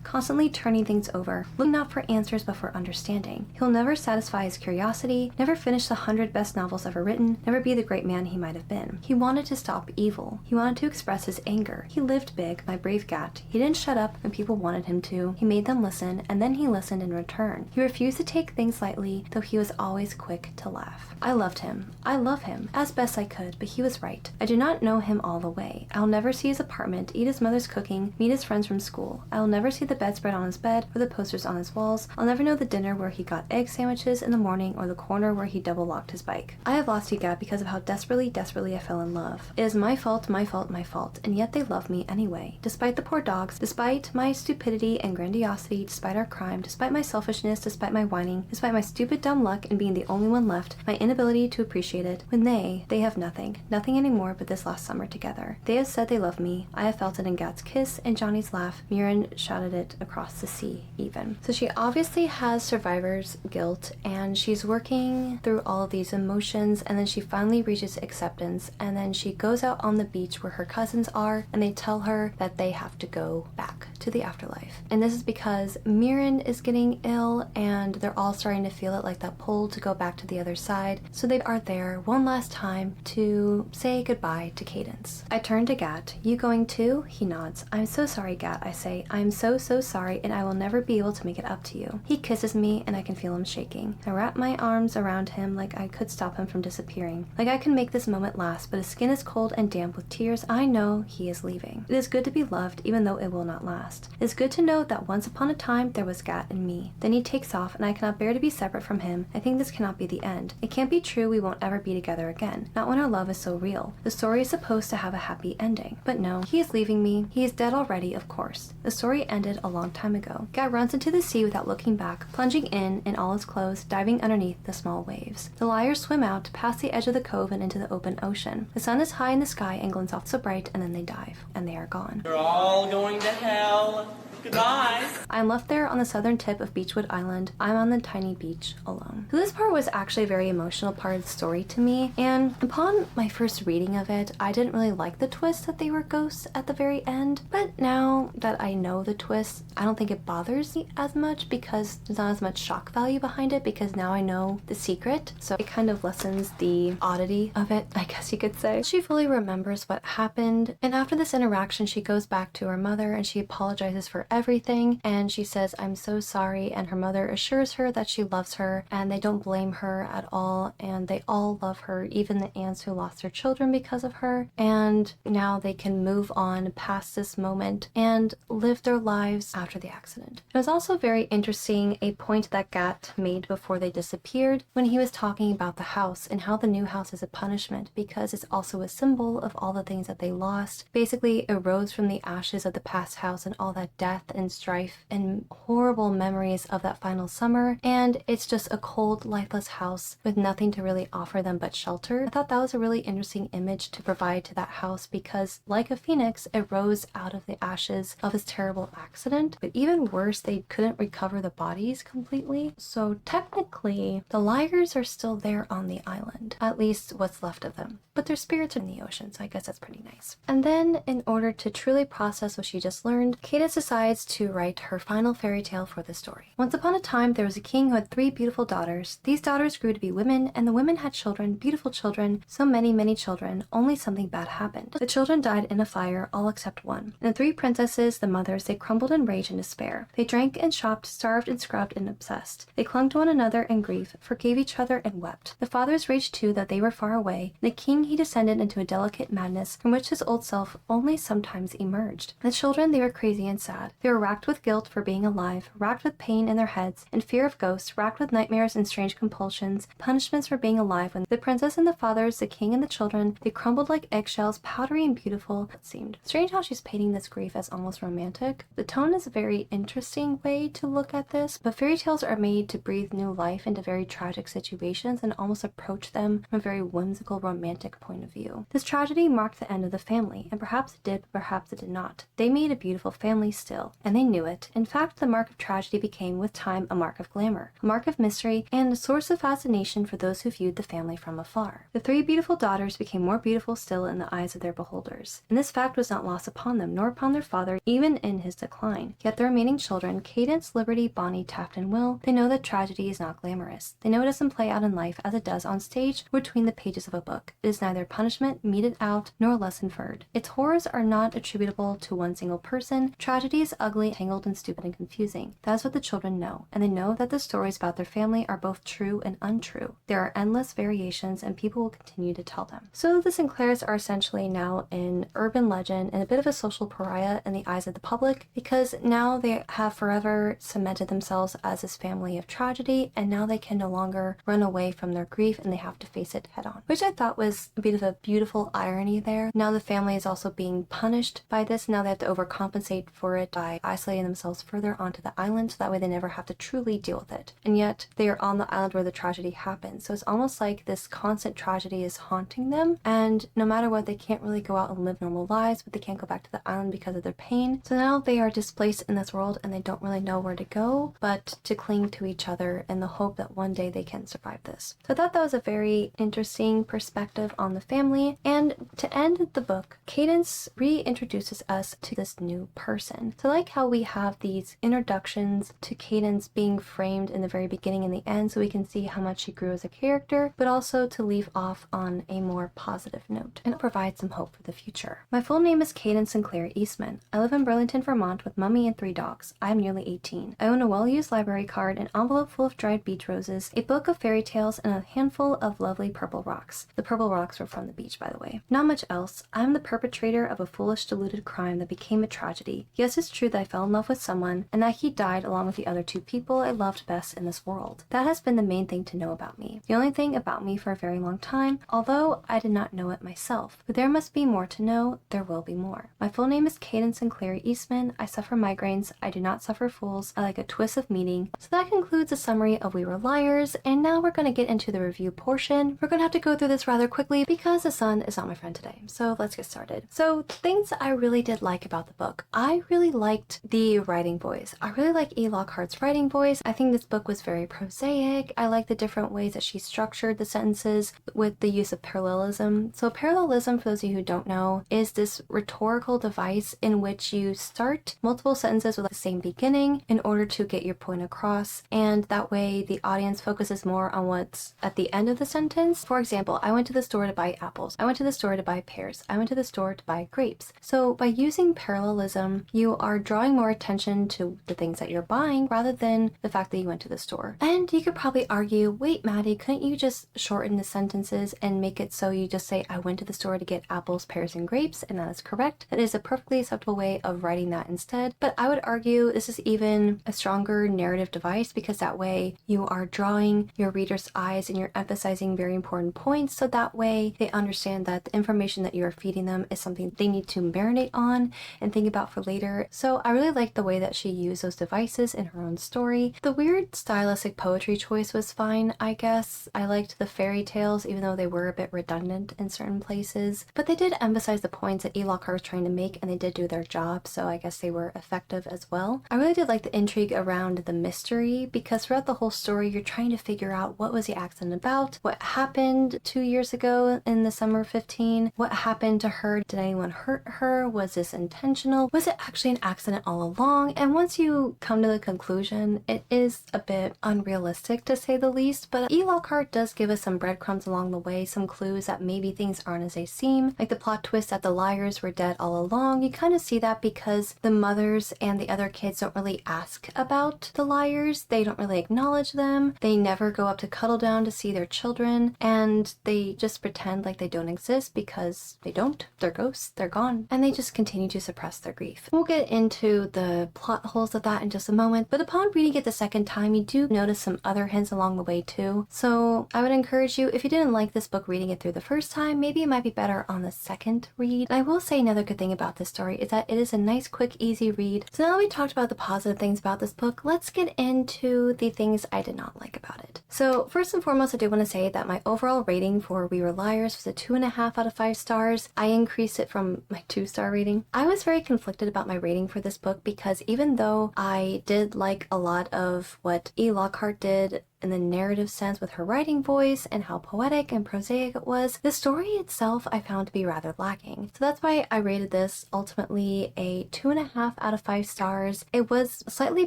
constantly turning things over, looking not for answers but for understanding. He'll never satisfy his curiosity, never finish the 100 best novels ever written, never be the great man he might have been. He wanted to stop evil. He wanted to express his anger. He lived big, my brave Gat. He didn't shut up when people wanted him to. He made them listen, and then he listened in return. He refused to take things lightly, though he was always quick to laugh. I loved him. I love him, as best I could, but he was right. I do not know him all the way. I'll never see his apartment, eat his mother's cooking, meet his friends from school. I will never see the bedspread on his bed or the posters on his walls. I'll never know the dinner where he got egg sandwiches in the morning or the corner where he double locked his bike. I have lost you, Gat, because of how desperately I fell in love. It is my fault, and yet they love me anyway. Despite the poor dogs, despite my stupidity and grandiosity, despite our crime, despite my selfishness, despite my whining, despite my stupid dumb luck and being the only one left, my inability to appreciate it, when they have nothing anymore but this last summer together. They have said they love me. I have felt it in Gat's kiss and Johnny's laugh. Mirren shouted it across the sea, even. So she obviously has survivor's guilt, and she's working through all of these emotions, and then she finally reaches acceptance, and then she goes out on the beach where her cousins are, and they tell her that they have to go back to the afterlife. And this is because Mirren is getting ill, and they're all starting to feel it, like that pull to go back to the other side. So they are there one last time to say goodbye to Cadence. I turn to Gat. You going too? He nods. I'm so sorry, Gat, I say. I'm so sorry, and I will never be able to make it up to you. He kisses me, and I can feel him shaking. I wrap my arms around him like I could stop him from disappearing. Like I can make this moment last, but his skin is cold and damp with tears. I know he is leaving. It is good to be loved, even though it will not last. It is good to know that once upon a time, there was Gat and me. Then he takes off, and I cannot bear to be separate from him. I think this cannot be the end. It can't be true we won't ever be together again. Not when our love is so real. The story is supposed to have a happy ending. But no, he is leaving me. He is dead already, of course. The story ended a long time ago. Gat runs into the sea without looking back, plunging in all his clothes, diving underneath the small waves. The liars swim out, past the edge of the cove and into the open ocean. The sun is high in the sky and glints off so bright, and then they dive, and they are gone. You're all going to hell. Goodbye. I'm left there on the southern tip of Beechwood Island. I'm on the tiny beach alone. So this part was actually a very emotional part of the story to me, and upon my first reading of it, I didn't really like the twist that they were ghosts at the very end. But now that I know the twist, I don't think it bothers me as much because there's not as much shock value behind it, because now I know the secret. So it kind of lessens the oddity of it, I guess you could say. She fully remembers what happened, and after this interaction, she goes back to her mother and she apologizes for everything, and she says, I'm so sorry, and her mother assures her that she loves her and they don't blame her at all, and they all love her, even the aunts who lost their children because of her, and now they can move on past this moment and live their lives after the accident. It was also very interesting a point that Gat made before they disappeared when he was talking about the house and how the new house is a punishment because it's also a symbol of all the things that they lost. Basically, it arose from the ashes of the past house and all that death and strife and horrible memories of that final summer, and it's just a cold, lifeless house with nothing to really offer them but shelter. I thought that was a really interesting image to provide to that house because, like a phoenix, it rose out of the ashes of this terrible accident, but even worse, they couldn't recover the bodies completely. So technically, the liars are still there on the island, at least what's left of them, but their spirits are in the ocean, so I guess that's pretty nice. And then, in order to truly process what she just learned, Cadence decides to write her final fairy tale for the story. Once upon a time, there was a king who had 3 beautiful daughters. These daughters grew to be women, and the women had children, beautiful children, so many children, only something bad happened. The children died in a fire, all except one. And the 3 princesses, the mothers, they crumbled in rage and despair. They drank and shopped, starved and scrubbed and obsessed. They clung to one another in grief, forgave each other and wept. The fathers raged too that they were far away. The king, he descended into a delicate madness from which his old self only sometimes emerged. The children, they were crazy and sad. They were racked with guilt for being alive, racked with pain in their heads and fear of ghosts, racked with nightmares and strange compulsions, punishments for being alive. When the princess and the fathers, the king and the children, they crumbled like eggshells, powdery and beautiful, it seemed. Strange how she's painting this grief as almost romantic. The tone is a very interesting way to look at this, but fairy tales are made to breathe new life into very tragic situations and almost approach them from a very whimsical, romantic point of view. This tragedy marked the end of the family, and perhaps it did, but perhaps it did not. They made a beautiful family still. tale, and they knew it. In fact, the mark of tragedy became with time a mark of glamour, a mark of mystery, and a source of fascination for those who viewed the family from afar. The three beautiful daughters became more beautiful still in the eyes of their beholders, and this fact was not lost upon them, nor upon their father, even in his decline. Yet the remaining children, Cadence, Liberty, Bonnie, Taft, and Will, they know that tragedy is not glamorous. They know it doesn't play out in life as it does on stage or between the pages of a book. It is neither punishment meted out nor lesson inferred. Its horrors are not attributable to one single person. Tragedy is ugly, tangled, and stupid and confusing. That is what the children know, and they know that the stories about their family are both true and untrue. There are endless variations, and people will continue to tell them. So the Sinclairs are essentially now an urban legend and a bit of a social pariah in the eyes of the public, because now they have forever cemented themselves as this family of tragedy, and now they can no longer run away from their grief and they have to face it head on, which I thought was a bit of a beautiful irony there. Now the family is also being punished by this. Now they have to overcompensate for it by isolating themselves further onto the island, so that way they never have to truly deal with it. And yet they are on the island where the tragedy happens, so it's almost like this constant tragedy is haunting them, and no matter what, they can't really go out and live normal lives, but they can't go back to the island because of their pain. So now they are displaced in this world and they don't really know where to go but to cling to each other in the hope that one day they can survive this. So I thought that was a very interesting perspective on the family. And to end the book, Cadence reintroduces us to this new person. So I like how we have these introductions to Cadence being framed in the very beginning and the end, so we can see how much she grew as a character, but also to leave off on a more positive note and provide some hope for the future. My full name is Cadence Sinclair Eastman. I live in Burlington, Vermont with Mummy and 3 dogs. I am nearly 18. I own a well-used library card, an envelope full of dried beach roses, a book of fairy tales, and a handful of lovely purple rocks. The purple rocks were from the beach, by the way. Not much else. I'm the perpetrator of a foolish, deluded crime that became a tragedy. Yes, it's true that I fell in love with someone, and that he died along with the other 2 people I loved best in this world. That has been the main thing to know about me. The only thing about me for a very long time, although I did not know it myself. But there must be more to know. There will be more. My full name is Cadence Sinclair Eastman. I suffer migraines. I do not suffer fools. I like a twist of meaning. So that concludes a summary of We Were Liars, and now we're going to get into the review portion. We're going to have to go through this rather quickly because the sun is not my friend today. So let's get started. So things I really did like about the book. I really liked the writing voice. I really like E. Lockhart's writing voice. I think this book was very prosaic. I like the different ways that she structured the sentences with the use of parallelism. So parallelism, for those of you who don't know, is this rhetorical device in which you start multiple sentences with the same beginning in order to get your point across, and that way the audience focuses more on what's at the end of the sentence. For example, I went to the store to buy apples. I went to the store to buy pears. I went to the store to buy grapes. So by using parallelism, you are drawing more attention to the things that you're buying rather than the fact that you went to the store. And you could probably argue, wait, Maddie, couldn't you just shorten the sentences and make it so you just say, I went to the store to get apples, pears, and grapes, and that is correct. That is a perfectly acceptable way of writing that instead. But I would argue this is even a stronger narrative device, because that way you are drawing your reader's eyes and you're emphasizing very important points, so that way they understand that the information that you are feeding them is something they need to marinate on and think about for later. So I really liked the way that she used those devices in her own story. The weird stylistic poetry choice was fine, I guess. I liked the fairy tales, even though they were a bit redundant in certain places, but they did emphasize the points that E. Lockhart was trying to make, and they did do their job, so I guess they were effective as well. I really did like the intrigue around the mystery, because throughout the whole story you're trying to figure out what was the accident about, what happened 2 years ago in the summer of 15, what happened to her, did anyone hurt her, was this intentional, was it actually an accident all along? And once you come to the conclusion, it is a bit unrealistic to say the least, but E. Lockhart does give us some breadcrumbs along the way, some clues that maybe things aren't as they seem, like the plot twist that the liars were dead all along. You kind of see that because the mothers and the other kids don't really ask about the liars, they don't really acknowledge them, they never go up to cuddle down to see their children, and they just pretend like they don't exist because they don't. They're ghosts, they're gone, and they just continue to suppress their grief. We'll get into the plot holes of that in just a moment, but upon reading it the second time, you do notice some other hints along the way too. So I would encourage you, if you didn't like this book reading it through the first time, maybe it might be better on the second read. And I will say another good thing about this story is that it is a nice, quick, easy read. So now that we talked about the positive things about this book, let's get into the things I did not like about it. So first and foremost, I do want to say that my overall rating for We Were Liars was a 2.5 out of 5 stars. I increased it from my 2-star rating. I was very conflicted about my rating for for this book because even though I did like a lot of what E. Lockhart did in the narrative sense with her writing voice and how poetic and prosaic it was, the story itself I found to be rather lacking. So that's why I rated this ultimately a 2.5 out of 5 stars. It was slightly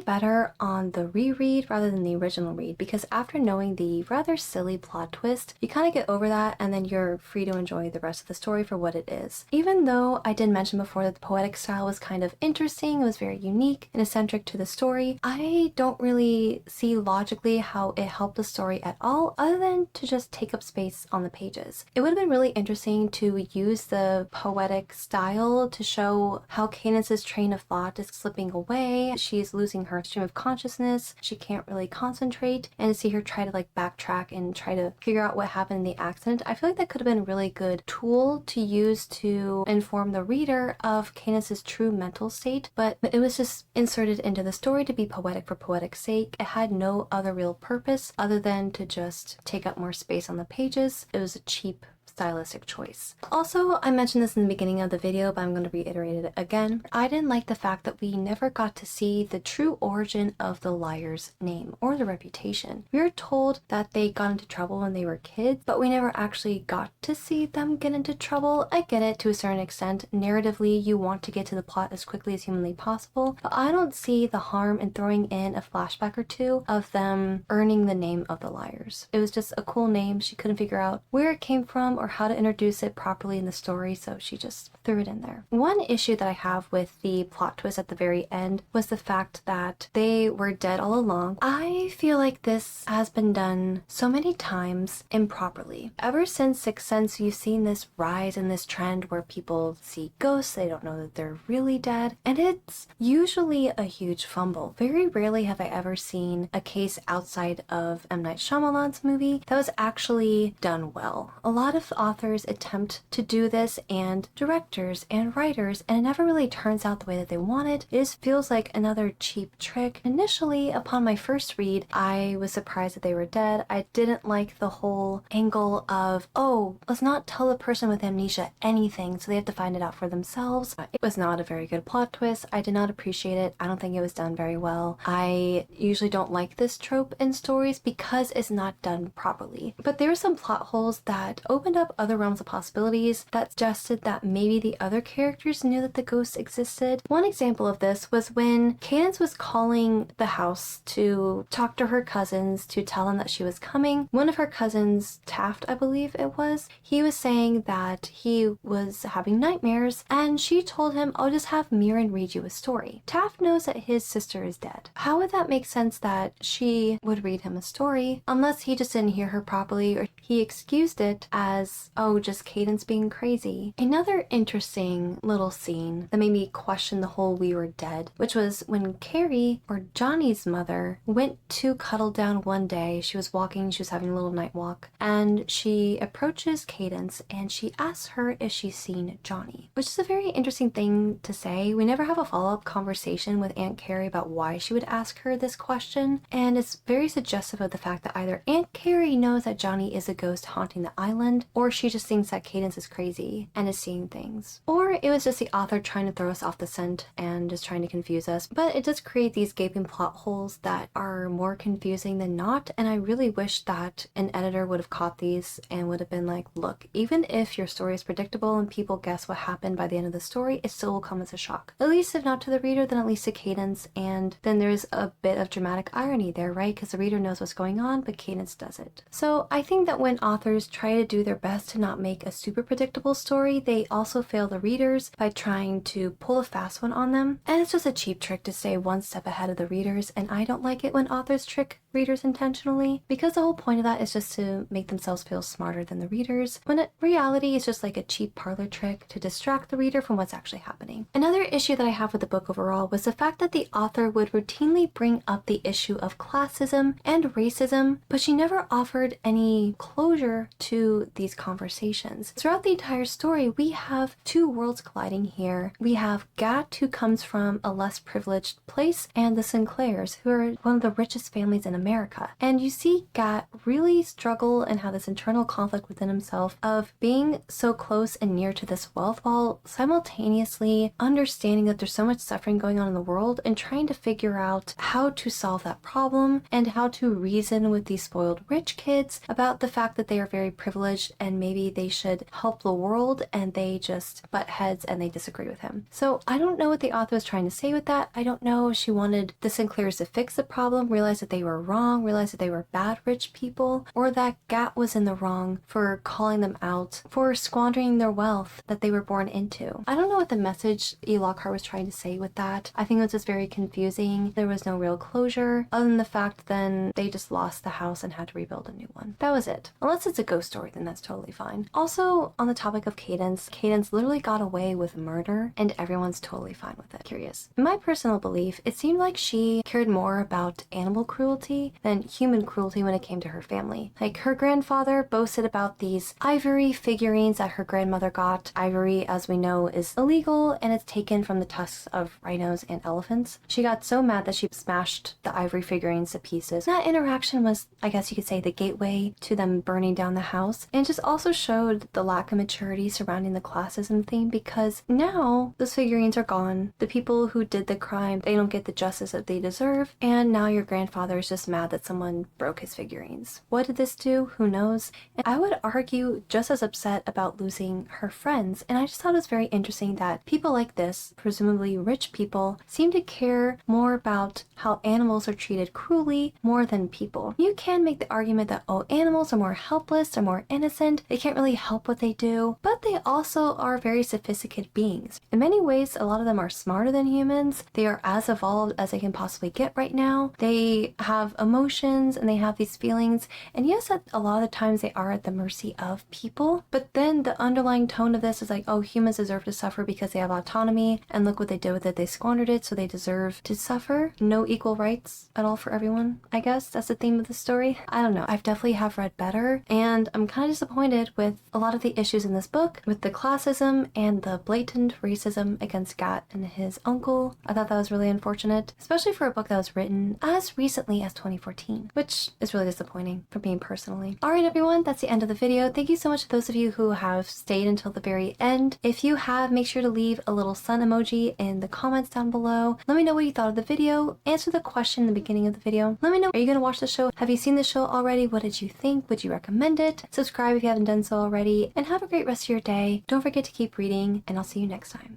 better on the reread rather than the original read because after knowing the rather silly plot twist, you kind of get over that and then you're free to enjoy the rest of the story for what it is. Even though I did mention before that the poetic style was kind of interesting, it was very unique and eccentric to the story, I don't really see logically how it helped the story at all other than to just take up space on the pages. It would have been really interesting to use the poetic style to show how Cadence's train of thought is slipping away, she's losing her stream of consciousness, she can't really concentrate, and to see her try to like backtrack and try to figure out what happened in the accident. I feel like that could have been a really good tool to use to inform the reader of Cadence's true mental state, but it was just inserted into the story to be poetic for poetic's sake. It had no other real purpose other than to just take up more space on the pages. It was a cheap stylistic choice. Also, I mentioned this in the beginning of the video, but I'm going to reiterate it again. I didn't like the fact that we never got to see the true origin of the liar's name or the reputation. We were told that they got into trouble when they were kids, but we never actually got to see them get into trouble. I get it to a certain extent. Narratively, you want to get to the plot as quickly as humanly possible, but I don't see the harm in throwing in a flashback or two of them earning the name of the liars. It was just a cool name. She couldn't figure out where it came from or how to introduce it properly in the story, so she just threw it in there. One issue that I have with the plot twist at the very end was the fact that they were dead all along. I feel like this has been done so many times improperly. Ever since Sixth Sense, you've seen this rise in this trend where people see ghosts, they don't know that they're really dead, and it's usually a huge fumble. Very rarely have I ever seen a case outside of M. Night Shyamalan's movie that was actually done well. A lot of authors attempt to do this, and directors and writers, and it never really turns out the way that they wanted. It just feels like another cheap trick. Initially, upon my first read, I was surprised that they were dead. I didn't like the whole angle of, oh, let's not tell the person with amnesia anything, so they have to find it out for themselves. It was not a very good plot twist. I did not appreciate it. I don't think it was done very well. I usually don't like this trope in stories because it's not done properly. But there were some plot holes that opened up other realms of possibilities that suggested that maybe the other characters knew that the ghosts existed. One example of this was when Cadence was calling the house to talk to her cousins to tell them that she was coming. One of her cousins, Taft, I believe it was, he was saying that he was having nightmares, and she told him, "I'll just have Mirren read you a story." Taft knows that his sister is dead. How would that make sense that she would read him a story unless he just didn't hear her properly or he excused it as, oh, just Cadence being crazy? Another interesting little scene that made me question the whole "we were dead," which was when Carrie, or Johnny's mother, went to cuddle down one day. She was walking, she was having a little night walk, and she approaches Cadence and she asks her if she's seen Johnny, which is a very interesting thing to say. We never have a follow-up conversation with Aunt Carrie about why she would ask her this question, and it's very suggestive of the fact that either Aunt Carrie knows that Johnny is a ghost haunting the island, or she just thinks that Cadence is crazy and is seeing things. Or it was just the author trying to throw us off the scent and just trying to confuse us. But it does create these gaping plot holes that are more confusing than not, and I really wish that an editor would have caught these and would have been like, look, even if your story is predictable and people guess what happened by the end of the story, it still will come as a shock. At least if not to the reader, then at least to Cadence, and then there's a bit of dramatic irony there, right? Because the reader knows what's going on, but Cadence doesn't. So I think that when authors try to do their best to not make a super predictable story, they also fail the readers by trying to pull a fast one on them, and it's just a cheap trick to stay one step ahead of the readers, and I don't like it when authors trick readers intentionally, because the whole point of that is just to make themselves feel smarter than the readers, when in reality it's just like a cheap parlor trick to distract the reader from what's actually happening. Another issue that I have with the book overall was the fact that the author would routinely bring up the issue of classism and racism, but she never offered any closure to these conversations. Throughout the entire story, we have two worlds colliding here. We have Gat, who comes from a less privileged place, and the Sinclairs, who are one of the richest families in America. And you see Gat really struggle and have this internal conflict within himself of being so close and near to this wealth while simultaneously understanding that there's so much suffering going on in the world and trying to figure out how to solve that problem and how to reason with these spoiled rich kids about the fact that they are very privileged and maybe they should help the world, and they just butt heads and they disagree with him. So I don't know what the author was trying to say with that. I don't know if she wanted the Sinclairs to fix the problem, realize that they were wrong, realize that they were bad rich people, or that Gat was in the wrong for calling them out for squandering their wealth that they were born into. I don't know what the message E. Lockhart was trying to say with that. I think it was just very confusing. There was no real closure other than the fact then they just lost the house and had to rebuild a new one. That was it. Unless it's a ghost story, then that's totally fine. Also, on the topic of Cadence literally got away with murder and everyone's totally fine with it. Curious. In my personal belief, it seemed like she cared more about animal cruelty than human cruelty when it came to her family. Like, her grandfather boasted about these ivory figurines that her grandmother got. Ivory, as we know, is illegal and it's taken from the tusks of rhinos and elephants. She got so mad that she smashed the ivory figurines to pieces. That interaction was, I guess you could say, the gateway to them burning down the house, and just also showed the lack of maturity surrounding the classism theme, because now those figurines are gone. The people who did the crime, they don't get the justice that they deserve, and now your grandfather is just mad that someone broke his figurines. What did this do? Who knows? And I would argue just as upset about losing her friends, and I just thought it was very interesting that people like this, presumably rich people, seem to care more about how animals are treated cruelly more than people. You can make the argument that, oh, animals are more helpless, they're more innocent, they can't really help what they do, but they also are very sophisticated beings. In many ways, a lot of them are smarter than humans. They are as evolved as they can possibly get right now. They have emotions and they have these feelings, and yes, a lot of the times they are at the mercy of people, but then the underlying tone of this is like, oh, humans deserve to suffer because they have autonomy, and look what they did with it, they squandered it, so they deserve to suffer. No equal rights at all for everyone. I guess that's the theme of the story. I don't know. I've definitely have read better, and I'm kind of disappointed with a lot of the issues in this book, with the classism and the blatant racism against Gat and his uncle. I thought that was really unfortunate, especially for a book that was written as recently as 2014, which is really disappointing for me personally. Alright everyone, that's the end of the video. Thank you so much to those of you who have stayed until the very end. If you have, make sure to leave a little sun emoji in the comments down below. Let me know what you thought of the video. Answer the question in the beginning of the video. Let me know, are you going to watch the show? Have you seen the show already? What did you think? Would you recommend it? Subscribe if you haven't done so already, and have a great rest of your day. Don't forget to keep reading, and I'll see you next time.